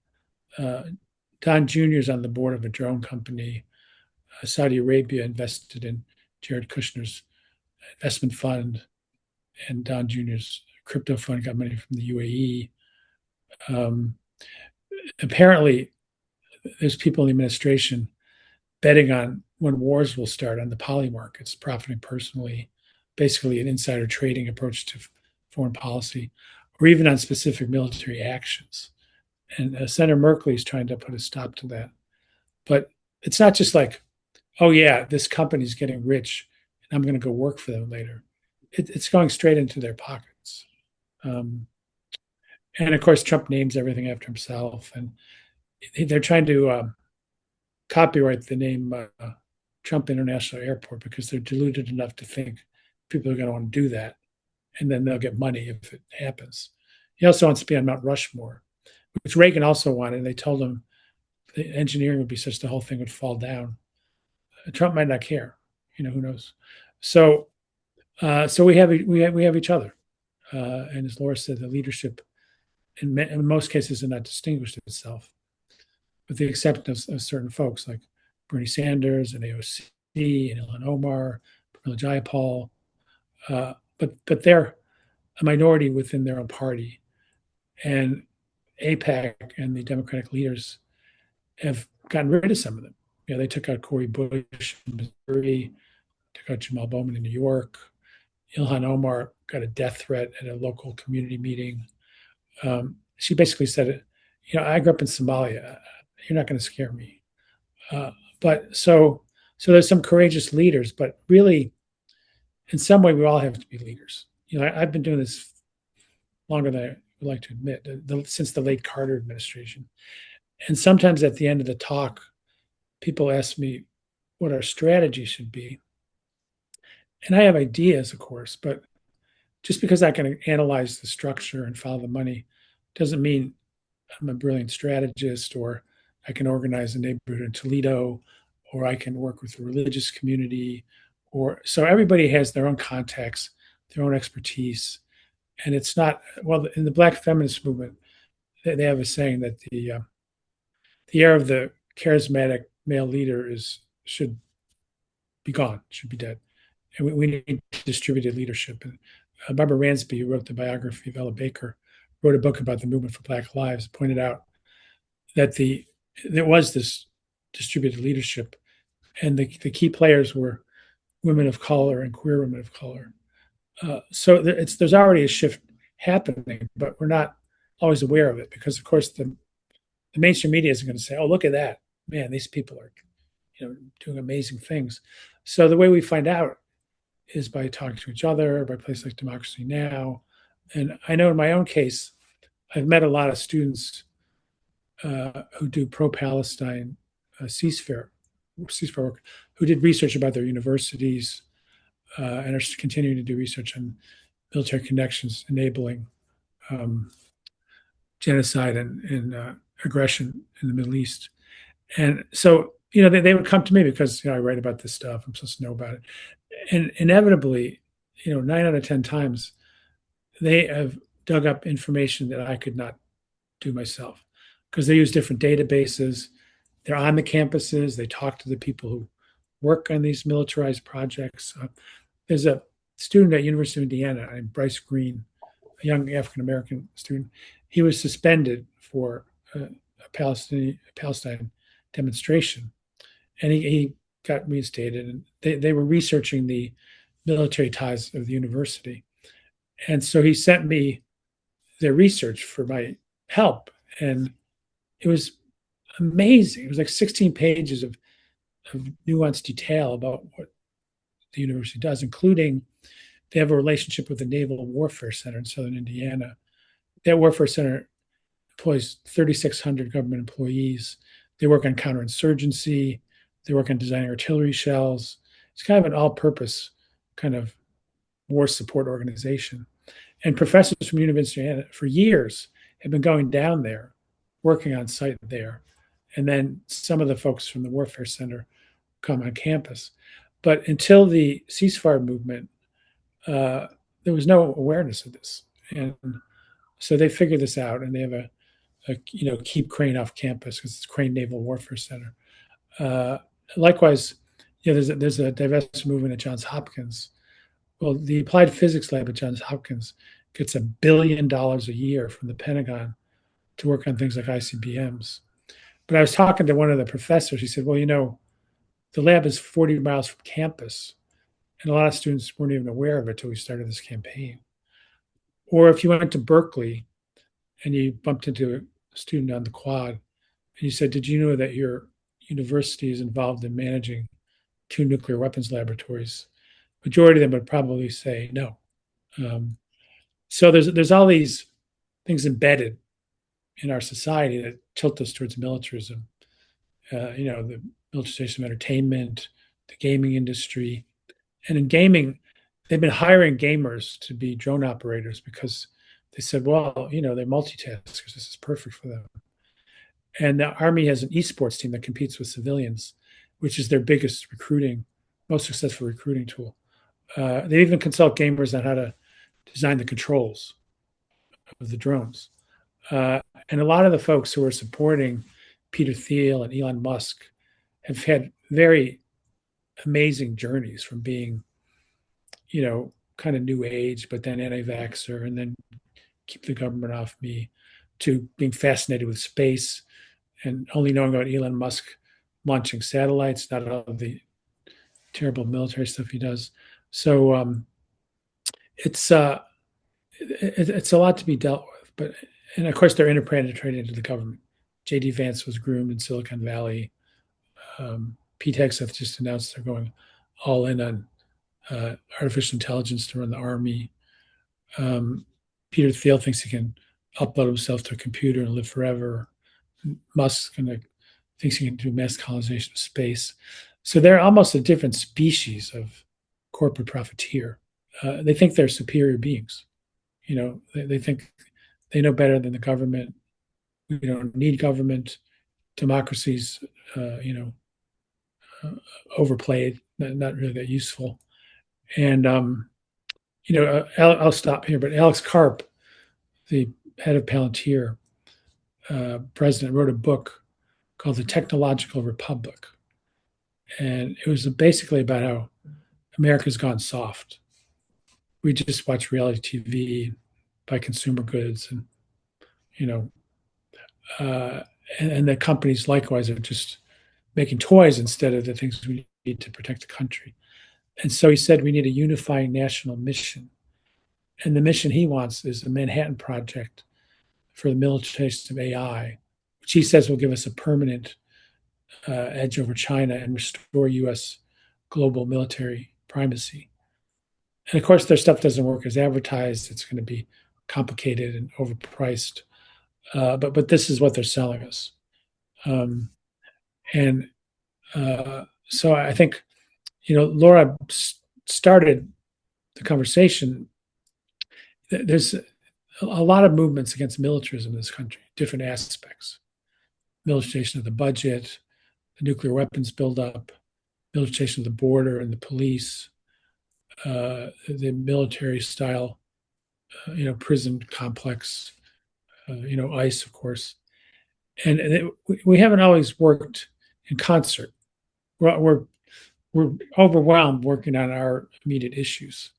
Speaker 3: Don Jr. is on the board of a drone company. Saudi Arabia invested in Jared Kushner's investment fund, and Don Jr.'s crypto fund got money from the UAE. Um, Apparently, there's people in the administration betting on when wars will start on the poly markets, profiting personally, basically an insider trading approach to foreign policy, or even on specific military actions. And Senator Merkley is trying to put a stop to that. But it's not just like, oh, yeah, this company's getting rich and I'm going to go work for them later. It's going straight into their pockets. Um, and of course, Trump names everything after himself. And they're trying to copyright the name Trump International Airport because they're deluded enough to think people are going to want to do that, and then they'll get money if it happens. He also wants to be on Mount Rushmore, which Reagan also wanted. And they told him the engineering would be such the whole thing would fall down. Trump might not care. Who knows? So, so we have each other, and as Laura said, the leadership in most cases has not distinguished itself, with the exception of certain folks like Bernie Sanders and AOC and Ilhan Omar, Pramila Jayapal, but they're a minority within their own party, and AIPAC and the Democratic leaders have gotten rid of some of them. They took out Cori Bush in Missouri, took out Jamal Bowman in New York. Ilhan Omar got a death threat at a local community meeting. She basically said, I grew up in Somalia. You're not going to scare me. But so there's some courageous leaders, but really, in some way, we all have to be leaders. I've been doing this longer than I would like to admit, since the late Carter administration. And sometimes at the end of the talk, people ask me what our strategy should be. And I have ideas, of course, but just because I can analyze the structure and follow the money doesn't mean I'm a brilliant strategist, or I can organize a neighborhood in Toledo, or I can work with the religious community. So everybody has their own context, their own expertise. And it's not, well, in the Black feminist movement, they have a saying that the era of the charismatic male leader should be gone, should be dead. And we need distributed leadership. And Barbara Ransby, who wrote the biography of Ella Baker, wrote a book about the movement for Black Lives, pointed out that there was this distributed leadership, and the key players were women of color and queer women of color. So there's already a shift happening, but we're not always aware of it because, of course, the mainstream media isn't going to say, "Oh, look at that, man! These people are, doing amazing things." So the way we find out is by talking to each other, by places like Democracy Now. And I know in my own case, I've met a lot of students who do pro-Palestine ceasefire work, who did research about their universities and are continuing to do research on military connections enabling genocide and aggression in the Middle East. And so, they would come to me because I write about this stuff. I'm supposed to know about it. And inevitably, 9 out of 10 times, they have dug up information that I could not do myself because they use different databases. They're on the campuses. They talk to the people who work on these militarized projects. There's a student at University of Indiana named Bryce Green, a young African-American student. He was suspended for a Palestine demonstration, and he got reinstated. And they were researching the military ties of the university. And so he sent me their research for my help. And it was amazing. It was like 16 pages of nuanced detail about what the university does, including they have a relationship with the Naval Warfare Center in Southern Indiana. That Warfare Center employs 3,600 government employees. They work on counterinsurgency. They work on designing artillery shells. It's kind of an all-purpose kind of war support organization. And professors from University of Indiana for years have been going down there, working on site there. And then some of the folks from the Warfare Center come on campus. But until the ceasefire movement, there was no awareness of this. And so they figured this out, and they have a keep Crane off campus because it's Crane Naval Warfare Center. Uh, Likewise, there's a divestment movement at Johns Hopkins. Well, the applied physics lab at Johns Hopkins gets $1 billion a year from the Pentagon to work on things like ICBMs. But I was talking to one of the professors. He said, "Well, the lab is 40 miles from campus, and a lot of students weren't even aware of it until we started this campaign." Or if you went to Berkeley and you bumped into a student on the quad, and you said, "Did you know that your university is involved in managing two nuclear weapons laboratories?" Majority of them would probably say no. Um, so there's all these things embedded in our society that tilt us towards militarism. The militarization of entertainment, the gaming industry, and in gaming, they've been hiring gamers to be drone operators because they said, well, they're multitaskers. This is perfect for them. And the Army has an esports team that competes with civilians, which is their biggest recruiting, most successful recruiting tool. They even consult gamers on how to design the controls of the drones. And a lot of the folks who are supporting Peter Thiel and Elon Musk have had very amazing journeys from being, kind of new age, but then anti-vaxxer, and then keep the government off me, to being fascinated with space and only knowing about Elon Musk launching satellites, not all of the terrible military stuff he does. So it's it's a lot to be dealt with, and of course they're interpenetrated into the government. J.D. Vance was groomed in Silicon Valley. Pete Hegseth just announced they're going all in on artificial intelligence to run the army. Peter Thiel thinks he can upload himself to a computer and live forever. Musk thinks he can do mass colonization of space. So they're almost a different species of corporate profiteer. They think they're superior beings. They think they know better than the government. We don't need government. Democracy's, overplayed, not really that useful. And I'll stop here. But Alex Karp, the head of Palantir, president, wrote a book called The Technological Republic, and it was basically about how America's gone soft. We just watch reality TV, buy consumer goods, and you know, and the companies likewise are just making toys instead of the things we need to protect the country. And so he said we need a unifying national mission. And the mission he wants is a Manhattan Project for the militarization of AI, which he says will give us a permanent edge over China and restore U.S. global military primacy. And of course, their stuff doesn't work as advertised. It's going to be complicated and overpriced. But this is what they're selling us. And so I think, Lorah started the conversation. There's a lot of movements against militarism in this country, different aspects. Militarization of the budget, the nuclear weapons buildup, militarization of the border and the police, the military style, prison complex, ICE, of course. And we haven't always worked in concert. We're overwhelmed working on our immediate issues.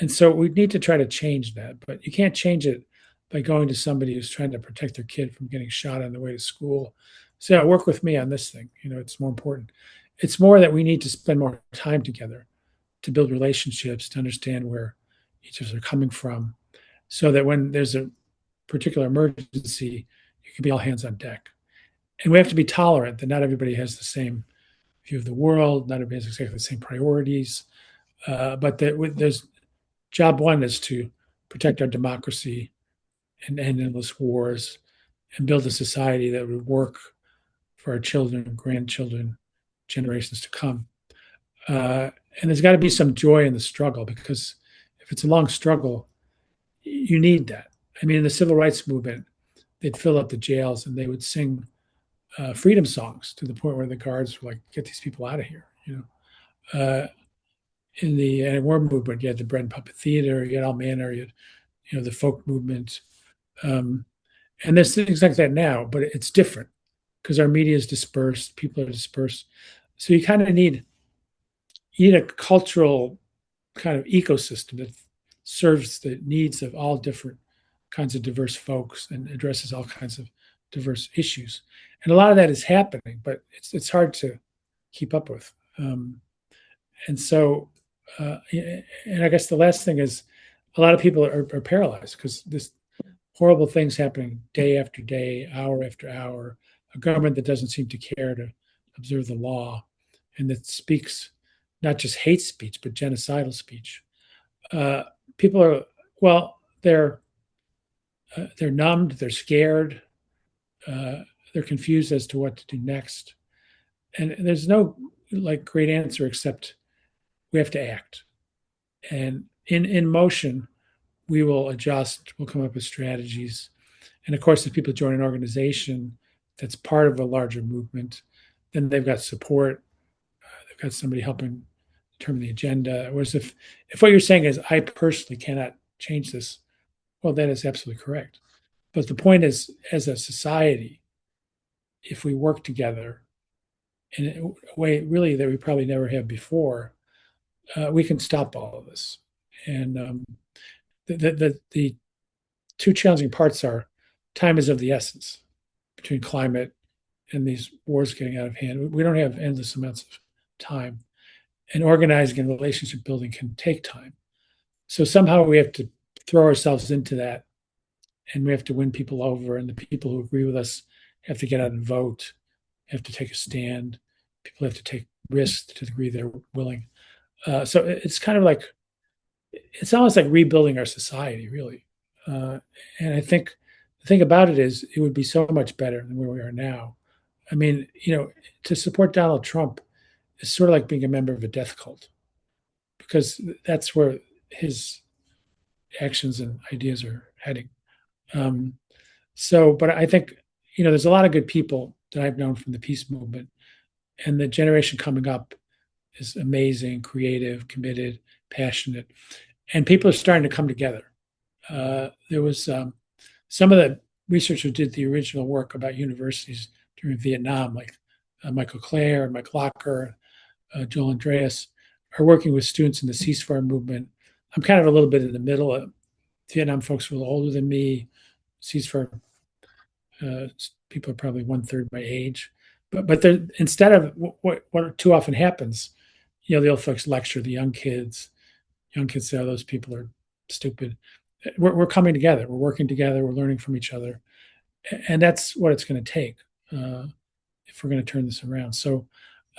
Speaker 3: And so we need to try to change that. But you can't change it by going to somebody who's trying to protect their kid from getting shot on the way to school. So work with me on this thing. It's more important. It's more that we need to spend more time together to build relationships, to understand where each of us are coming from, so that when there's a particular emergency, it can be all hands on deck. And we have to be tolerant that not everybody has the same view of the world, not everybody has exactly the same priorities. But there's job one is to protect our democracy and end endless wars and build a society that would work for our children, grandchildren, generations to come. And there's got to be some joy in the struggle, because if it's a long struggle, you need that. I mean, in the civil rights movement, they'd fill up the jails and they would sing freedom songs to the point where the guards were like, "Get these people out of here." In the anti-war movement, you had the bread and puppet theater, you had all manner, you had, the folk movement, and And there's things like that now, but it's different because our media is dispersed, people are dispersed. So you need a cultural kind of ecosystem that serves the needs of all different kinds of diverse folks and addresses all kinds of diverse issues. And a lot of that is happening, but it's hard to keep up with. And so, and I guess the last thing is a lot of people are paralyzed because this horrible things happening day after day, hour after hour, a government that doesn't seem to care to observe the law and that speaks not just hate speech, but genocidal speech. Uh, People are, well, they're numbed, they're scared, uh, they're confused as to what to do next. And there's no like great answer except we have to act. And in motion, we will adjust, we'll come up with strategies. And of course, if people join an organization that's part of a larger movement, then they've got support. They've got somebody helping determine the agenda. Whereas if what you're saying is, I personally cannot change this, well, that is absolutely correct. But the point is, as a society, if we work together in a way really that we probably never have before, we can stop all of this. And the two challenging parts are time is of the essence between climate and these wars getting out of hand. We don't have endless amounts of time, and organizing and relationship building can take time. So somehow we have to throw ourselves into that, and we have to win people over, and the people who agree with us have to get out and vote, have to take a stand. People have to take risks to the degree they're willing. So it's kind of like it's almost like rebuilding our society, really. Uh, and I think the thing about it is it would be so much better than where we are now. I mean, to support Donald Trump is sort of like being a member of a death cult because that's where his actions and ideas are heading. Um, but I think, there's a lot of good people that I've known from the peace movement, and the generation coming up is amazing, creative, committed, passionate, and people are starting to come together. There was some of the researchers who did the original work about universities during Vietnam, like Michael Clare, Mike Locker, Joel Andreas, are working with students in the ceasefire movement. I'm kind of a little bit in the middle. Vietnam folks were a little older than me. Ceasefire uh, people are probably one third my age. But instead of what too often happens, the old folks lecture the young kids. Young kids say, "Oh, those people are stupid." We're coming together. We're working together. We're learning from each other, and that's what it's going to take if we're going to turn this around. So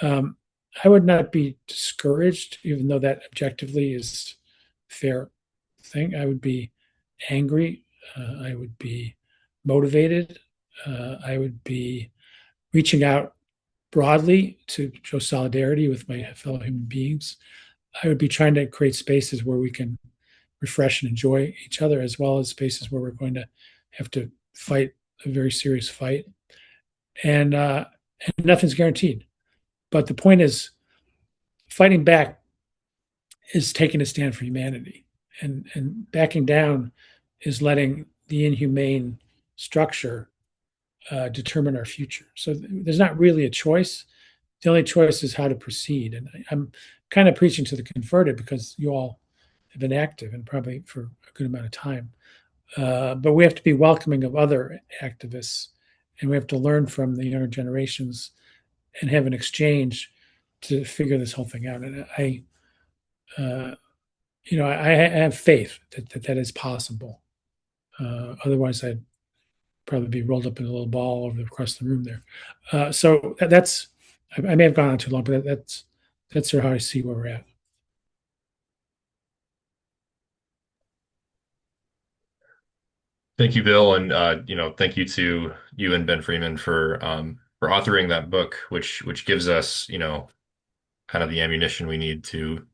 Speaker 3: um, I would not be discouraged, even though that objectively is a fair thing. I would be angry. I would be motivated. I would be reaching out broadly to show solidarity with my fellow human beings. I would be trying to create spaces where we can refresh and enjoy each other, as well as spaces where we're going to have to fight a very serious fight. And nothing's guaranteed. But the point is, fighting back is taking a stand for humanity, and backing down is letting the inhumane structure determine our future. So there's not really a choice. The only choice is how to proceed. And I'm kind of preaching to the converted because you all have been active and probably for a good amount of time. But we have to be welcoming of other activists, and we have to learn from the younger generations and have an exchange to figure this whole thing out. And uh, I have faith that is possible. Otherwise, I'd probably be rolled up in a little ball over across the room there. So that's I may have gone on too long, but that's sort of how I see where we're at.
Speaker 1: Thank you, Bill, and thank you to you and Ben Freeman for authoring that book, which gives us, kind of the ammunition we need to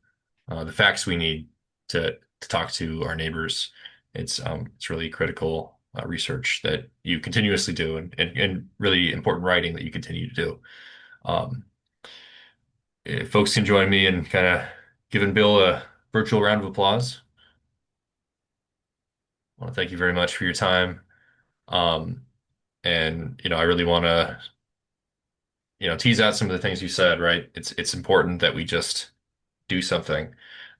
Speaker 1: the facts we need to talk to our neighbors. It's really critical research that you continuously do, and really important writing that you continue to do. Um, if folks can join me in kind of giving Bill a virtual round of applause. I want to thank you very much for your time. Um, and I really want to tease out some of the things you said, right? It's important that we just do something.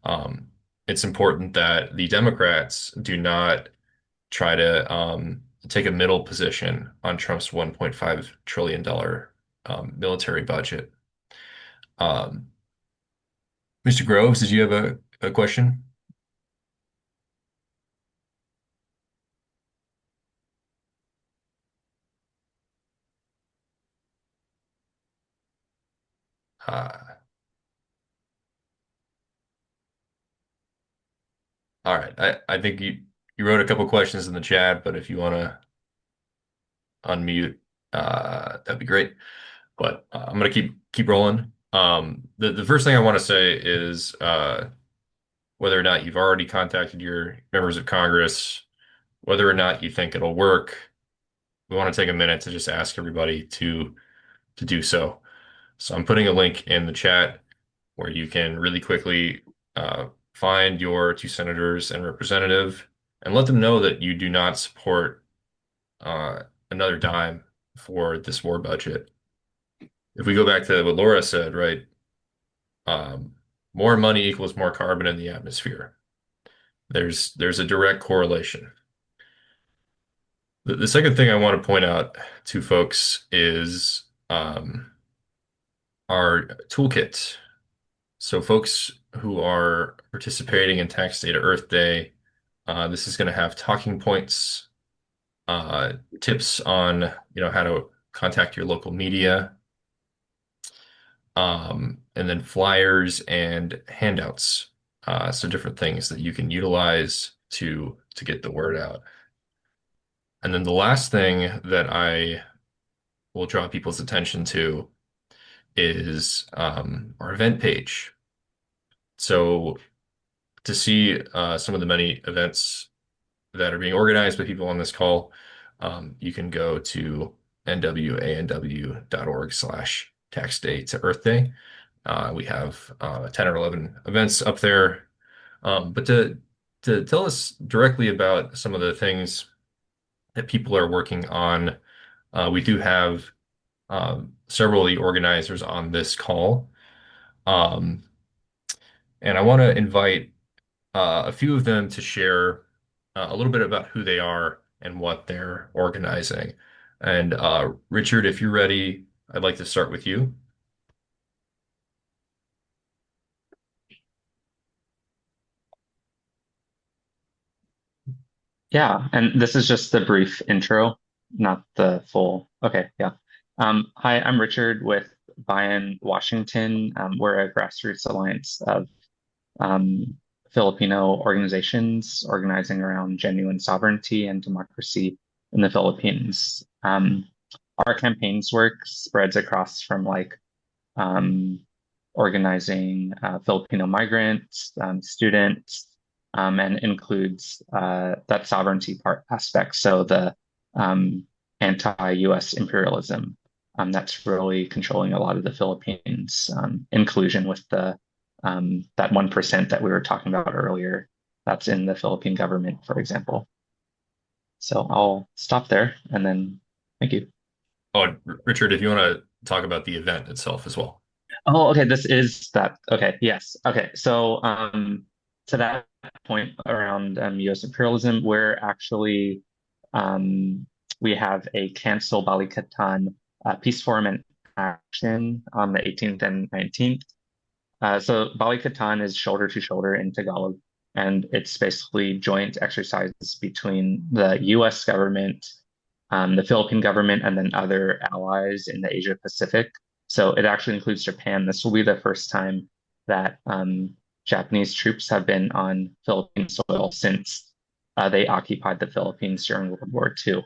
Speaker 1: Um, it's important that the Democrats do not try to take a middle position on Trump's $1.5 trillion military budget. Um, Mr. Groves, did you have a question? Uh, all right. I think you wrote a couple questions in the chat, but if you want to unmute, that'd be great. But I'm gonna keep rolling. The first thing I want to say is whether or not you've already contacted your members of Congress, whether or not you think it'll work. We want to take a minute to just ask everybody to do so. So I'm putting a link in the chat where you can really quickly find your two senators and representative and let them know that you do not support uh, another dime for this war budget. If we go back to what Laura said, right, um, more money equals more carbon in the atmosphere. There's a direct correlation. The second thing I want to point out to folks is our toolkit. So folks who are participating in Tax Data Earth Day, this is going to have talking points, tips on how to contact your local media, and then flyers and handouts. So different things that you can utilize to get the word out. And then the last thing that I will draw people's attention to is our event page. So to see some of the many events that are being organized by people on this call, you can go to nwanw.org/tax day to Earth Day. We have 10 or 11 events up there. But to tell us directly about some of the things that people are working on, we do have several of the organizers on this call. Um, and I want to invite a few of them to share a little bit about who they are and what they're organizing. And Richard, if you're ready, I'd like to start with you.
Speaker 4: Yeah, and this is just the brief intro, not the full. Okay, yeah. Hi, I'm Richard with Bayan Washington. We're a grassroots alliance of um, Filipino organizations organizing around genuine sovereignty and democracy in the Philippines. Our campaigns work spreads across from um, organizing Filipino migrants, students, and includes that sovereignty part aspect. So the anti-US imperialism that's really controlling a lot of the Philippines, inclusion with the that 1% that we were talking about earlier, that's in the Philippine government, for example. So I'll stop there and then thank you.
Speaker 1: Oh, Richard, if you want to talk about the event itself as well.
Speaker 4: Oh, okay. This is that. Okay. Yes. Okay. So, to that point around U.S. imperialism, we're actually we have a cancel Balikatan peace forum and action on the 18th and 19th. So Balikatan is shoulder to shoulder in Tagalog, and it's basically joint exercises between the U.S. government, the Philippine government, and then other allies in the Asia Pacific. So it actually includes Japan. This will be the first time that Japanese troops have been on Philippine soil since they occupied the Philippines during World War II.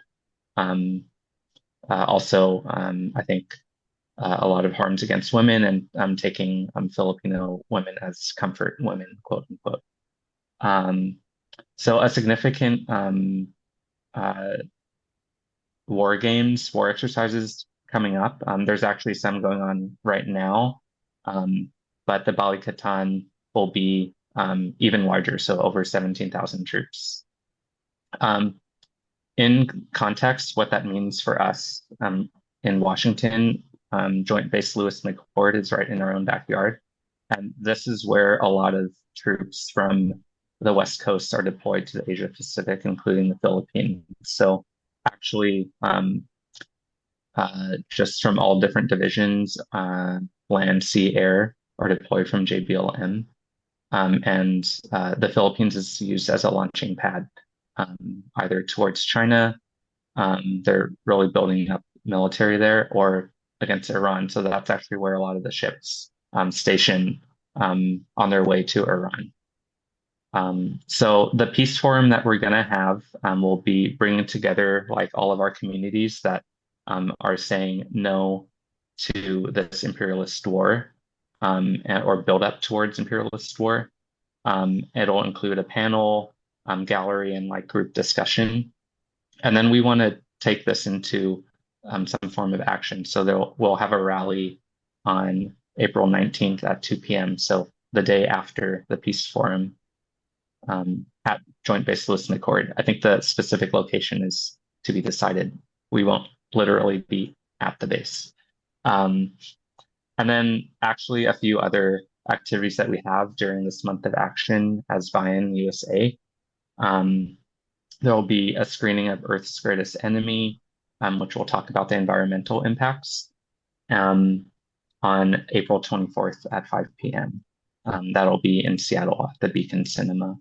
Speaker 4: Um, I think a lot of harms against women and taking Filipino women as comfort women, quote unquote. Um, so a significant uh, war exercises coming up. There's actually some going on right now, but the Balikatan will be even larger, so over 17,000 troops. Um, in context, what that means for us in Washington, Joint Base Lewis McChord is right in our own backyard. And this is where a lot of troops from the West Coast are deployed to the Asia Pacific, including the Philippines. So actually, just from all different divisions, land, sea, air, are deployed from JBLM. And the Philippines is used as a launching pad, either towards China. They're really building up military there, or against Iran. So that's actually where a lot of the ships station on their way to Iran. So the peace forum that we're going to have will be bringing together like all of our communities that are saying no to this imperialist war or build up towards imperialist war. It'll include a panel, gallery, and like group discussion. And then we want to take this into some form of action. So we'll have a rally on April 19th at 2 p.m. So the day after the peace forum at Joint Base Lewis McChord. I think the specific location is to be decided. We won't literally be at the base. And then actually a few other activities that we have during this month of action as Vian USA. There will be a screening of Earth's Greatest Enemy, which will talk about the environmental impacts on April 24th at 5 p.m. That'll be in Seattle at the Beacon Cinema.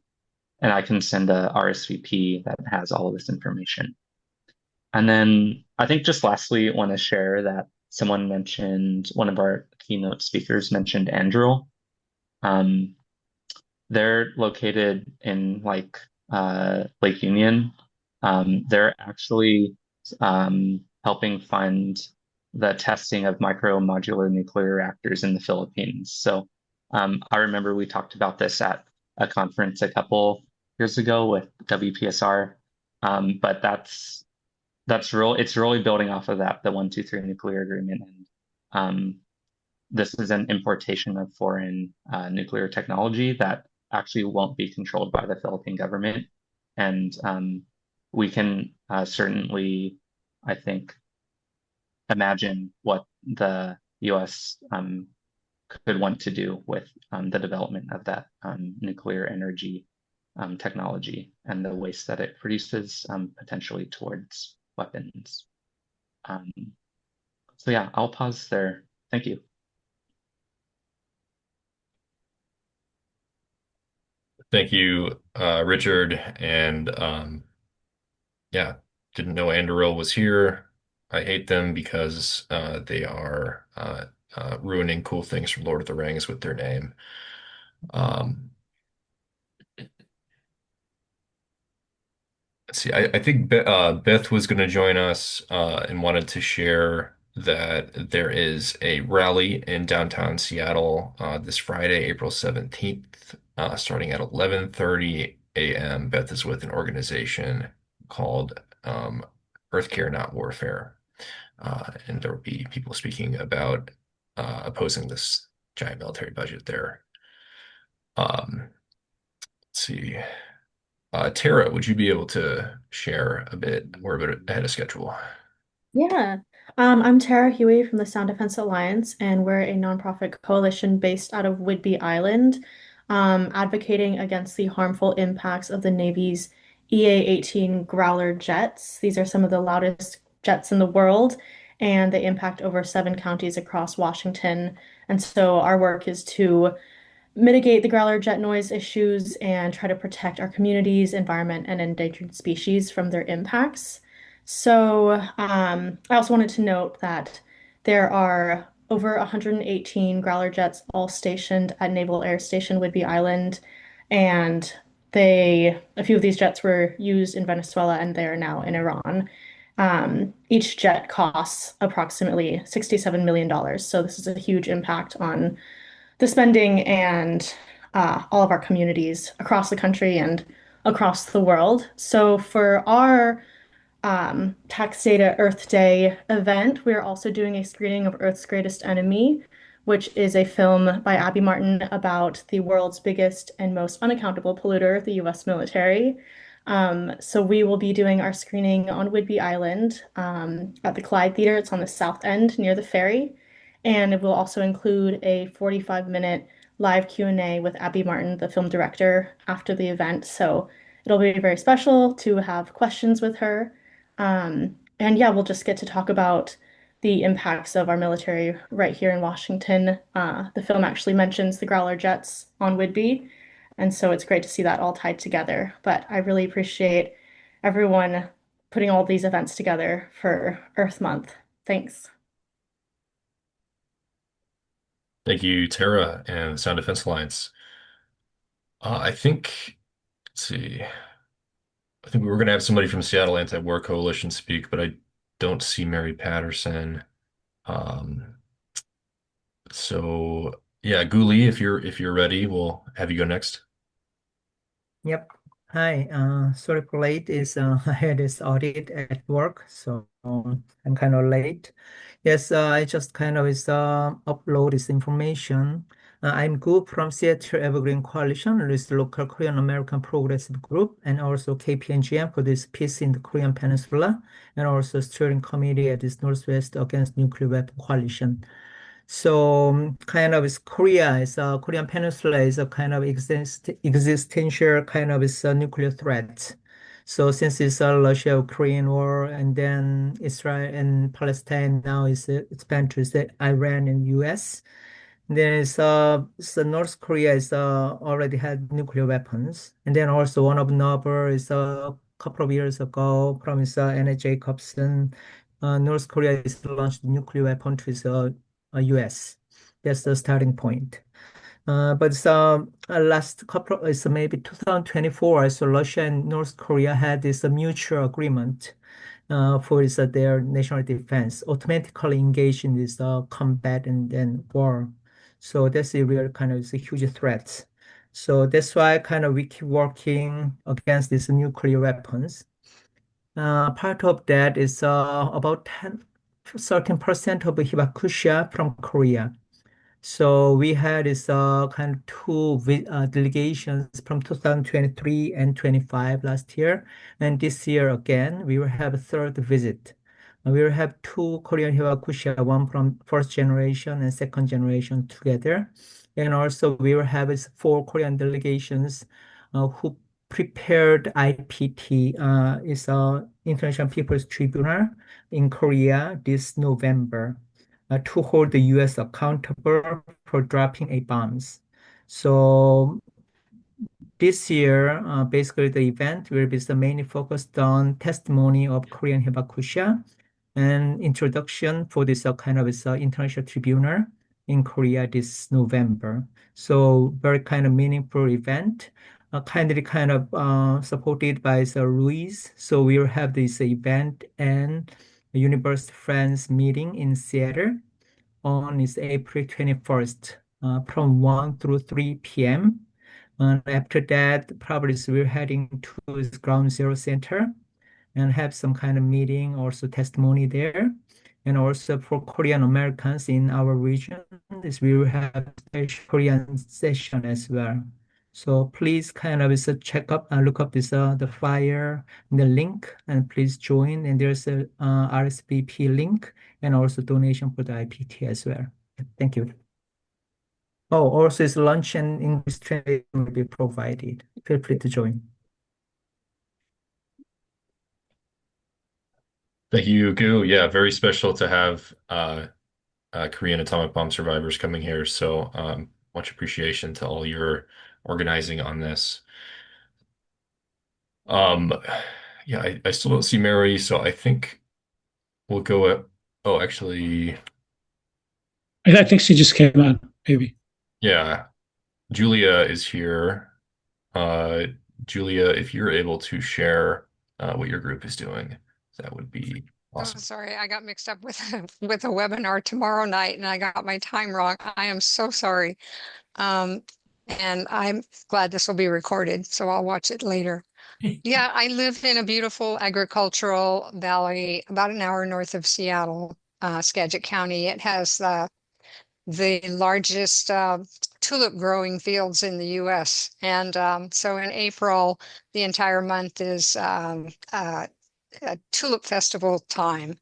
Speaker 4: And I can send a RSVP that has all of this information. And then I think just lastly, I want to share that someone mentioned, one of our keynote speakers mentioned Anduril. They're located in like Lake Union. They're actually helping fund the testing of micro modular nuclear reactors in the Philippines. So I remember we talked about this at a conference a couple years ago with WPSR, but it's really building off of that, the 123 nuclear agreement, and this is an importation of foreign nuclear technology that actually won't be controlled by the Philippine government, and we can certainly, I think, imagine what the U.S. Could want to do with the development of that nuclear energy technology and the waste that it produces potentially towards weapons. So yeah, I'll pause there. Thank you.
Speaker 1: Thank you, Richard. And yeah, didn't know Anduril was here. I hate them because they are ruining cool things from Lord of the Rings with their name. Um, let's see. I think Beth was going to join us and wanted to share that there is a rally in downtown Seattle this Friday, April 17th, starting at 11:30 a.m. Beth is with an organization called Earth Care, Not Warfare. And there will be people speaking about opposing this giant military budget there. Let's see. Tara, would you be able to share a bit? We're a bit ahead of schedule.
Speaker 5: Yeah. I'm Tara Huey from the Sound Defense Alliance, and we're a nonprofit coalition based out of Whidbey Island, advocating against the harmful impacts of the Navy's EA-18 Growler jets. These are some of the loudest jets in the world, and they impact over 7 counties across Washington. And so our work is to mitigate the growler jet noise issues and try to protect our communities, environment, and endangered species from their impacts. So, I also wanted to note that there are over 118 growler jets all stationed at Naval Air Station Whidbey Island, and a few of these jets were used in Venezuela and they are now in Iran. Each jet costs approximately $67 million. So this is a huge impact on the spending and all of our communities across the country and across the world. So for our Tax Data Earth Day event, we're also doing a screening of Earth's Greatest Enemy, which is a film by Abby Martin about the world's biggest and most unaccountable polluter, the US military. So we will be doing our screening on Whidbey Island at the Clyde Theater. It's on the south end near the ferry. And it will also include a 45-minute live Q&A with Abby Martin, the film director, after the event. So it'll be very special to have questions with her. And yeah, we'll just get to talk about the impacts of our military right here in Washington. The film actually mentions the Growler jets on Whidbey. And so it's great to see that all tied together. But I really appreciate everyone putting all these events together for Earth Month. Thanks.
Speaker 1: Thank you, Tara and the Sound Defense Alliance. I think, let's see, I think we were going to have somebody from Seattle Anti-War Coalition speak, but I don't see Mary Patterson. Um, so yeah, Guli, if you're ready, we'll have you go next.
Speaker 6: Yep. Hi. Sorry for late. Is I had this audit at work, so I'm kind of late. Yes, I just kind of is upload this information. I'm Gu from Seattle Evergreen Coalition, this local Korean American Progressive Group, and also KPNGM for this Peace in the Korean Peninsula, and also steering committee at this Northwest Against Nuclear Weapon Coalition. So kind of is Korea is Korean Peninsula is a kind of existential kind of is a nuclear threat. So since it's a Russia-Ukraine war and then Israel and Palestine now is expanded to say Iran and US. Then it's so North Korea is already had nuclear weapons. And then also one of novel is a couple of years ago from Anna Jacobson. North Korea is launched nuclear weapon to the US. That's the starting point. But last couple, it's maybe 2024, so Russia and North Korea had this mutual agreement for their national defense, automatically engage in this combat and then war. So that's a real kind of a huge threat. So that's why kind of we keep working against these nuclear weapons. Part of that is about 13% of hibakusha from Korea. So we had this kind of two delegations from 2023 and 25 last year, and this year again we will have a third visit. We will have two Korean Hibakusha, one from first generation and second generation together, and also we will have four Korean delegations who prepared IPT, is International People's Tribunal in Korea this November to hold the US accountable for dropping a bombs. So this year, basically the event will be mainly focused on testimony of Korean Hibakusha and introduction for this kind of international tribunal in Korea this November. So very kind of meaningful event, kindly kind of supported by Louise. So we will have this event and a University Friends meeting in Seattle on is April 21st from 1 through 3 p.m. And after that, probably we're heading to the Ground Zero Center and have some kind of meeting, also testimony there. And also for Korean Americans in our region, this we will have special Korean session as well. So please kind of check up and look up this the flyer, the link, and please join. And there's a RSVP link and also donation for the IPT as well. Thank you. Oh, also it's lunch and English translation will be provided. Feel free to join.
Speaker 1: Thank you, Gu. Yeah, very special to have Korean atomic bomb survivors coming here. So much appreciation to all your organizing on this. Um, yeah, I still don't see Mary, so I think we'll go at, oh, actually,
Speaker 3: I think she just came on, maybe.
Speaker 1: yeah, Julia is here. Uh, Julia, if you're able to share what your group is doing, that would be
Speaker 7: Oh,
Speaker 1: awesome.
Speaker 7: sorry, I got mixed up with with a webinar tomorrow night and I got my time wrong. I am so sorry. And I'm glad this will be recorded, so I'll watch it later. Yeah, I live in a beautiful agricultural valley about an hour north of Seattle, Skagit County. It has the largest tulip growing fields in the US. And so in April, the entire month is a tulip festival time.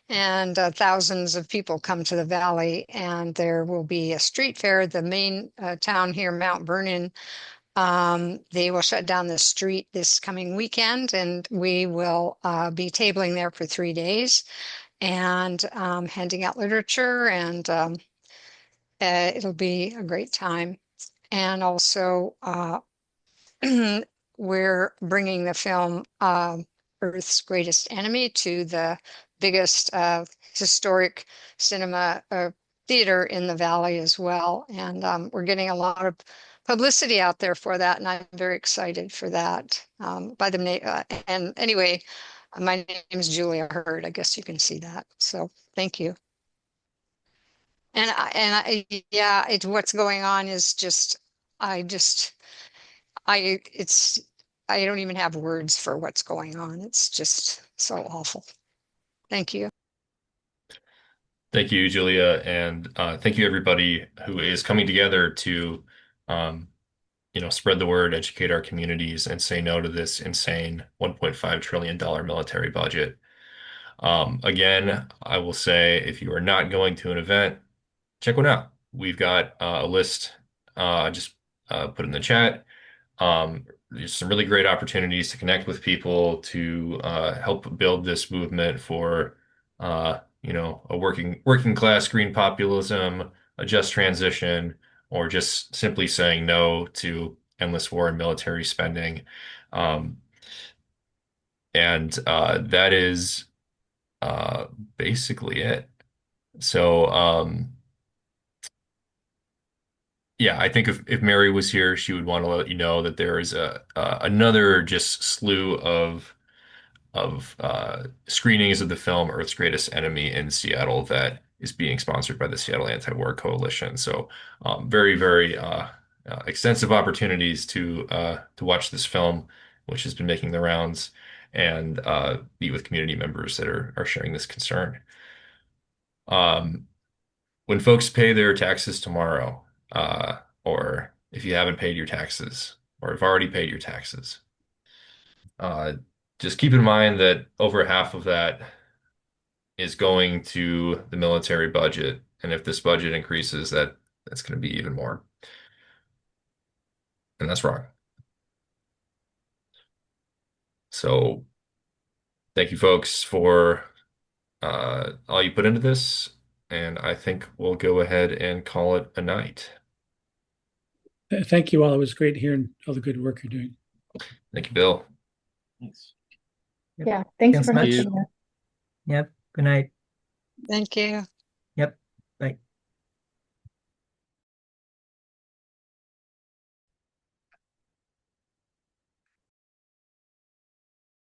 Speaker 7: And thousands of people come to the valley, and there will be a street fair. The main town here, Mount Vernon, they will shut down the street this coming weekend, and we will be tabling there for 3 days and handing out literature, and it'll be a great time. And also, we're bringing the film Earth's Greatest Enemy to the biggest historic cinema theater in the valley as well. And we're getting a lot of publicity out there for that, and I'm very excited for that. And anyway, my name is Julia Hurd. I guess you can see that. So thank you. Yeah, what's going on is I just, it's, I don't even have words for what's going on. It's just so awful. Thank you.
Speaker 1: Thank you, Julia, and thank you everybody who is coming together to, spread the word, educate our communities, and say no to this insane $1.5 trillion military budget. Again, I will say if you are not going to an event, check one out. We've got a list, just put in the chat. There's some really great opportunities to connect with people to help build this movement for a working class green populism, a just transition, or just simply saying no to endless war and military spending. Um, and that is basically it. So yeah, I think if Mary was here, she would want to let you know that there is another just slew of screenings of the film Earth's Greatest Enemy in Seattle that is being sponsored by the Seattle Anti-War Coalition. So very, very extensive opportunities to watch this film, which has been making the rounds, and meet with community members that are sharing this concern. Um, when folks pay their taxes tomorrow, or if you haven't paid your taxes, or have already paid your taxes, uh, just keep in mind that over half of that is going to the military budget. And if this budget increases, that's going to be even more. And that's wrong. So thank you folks for all you put into this. And I think we'll go ahead and call it a night.
Speaker 3: Thank you all. It was great hearing all the good work you're doing.
Speaker 1: Thank you, Bill.
Speaker 3: Thanks.
Speaker 5: Yeah, thanks
Speaker 6: Thanks
Speaker 5: for
Speaker 6: much.
Speaker 5: hosting us.
Speaker 6: Yep. Good night.
Speaker 7: Thank you.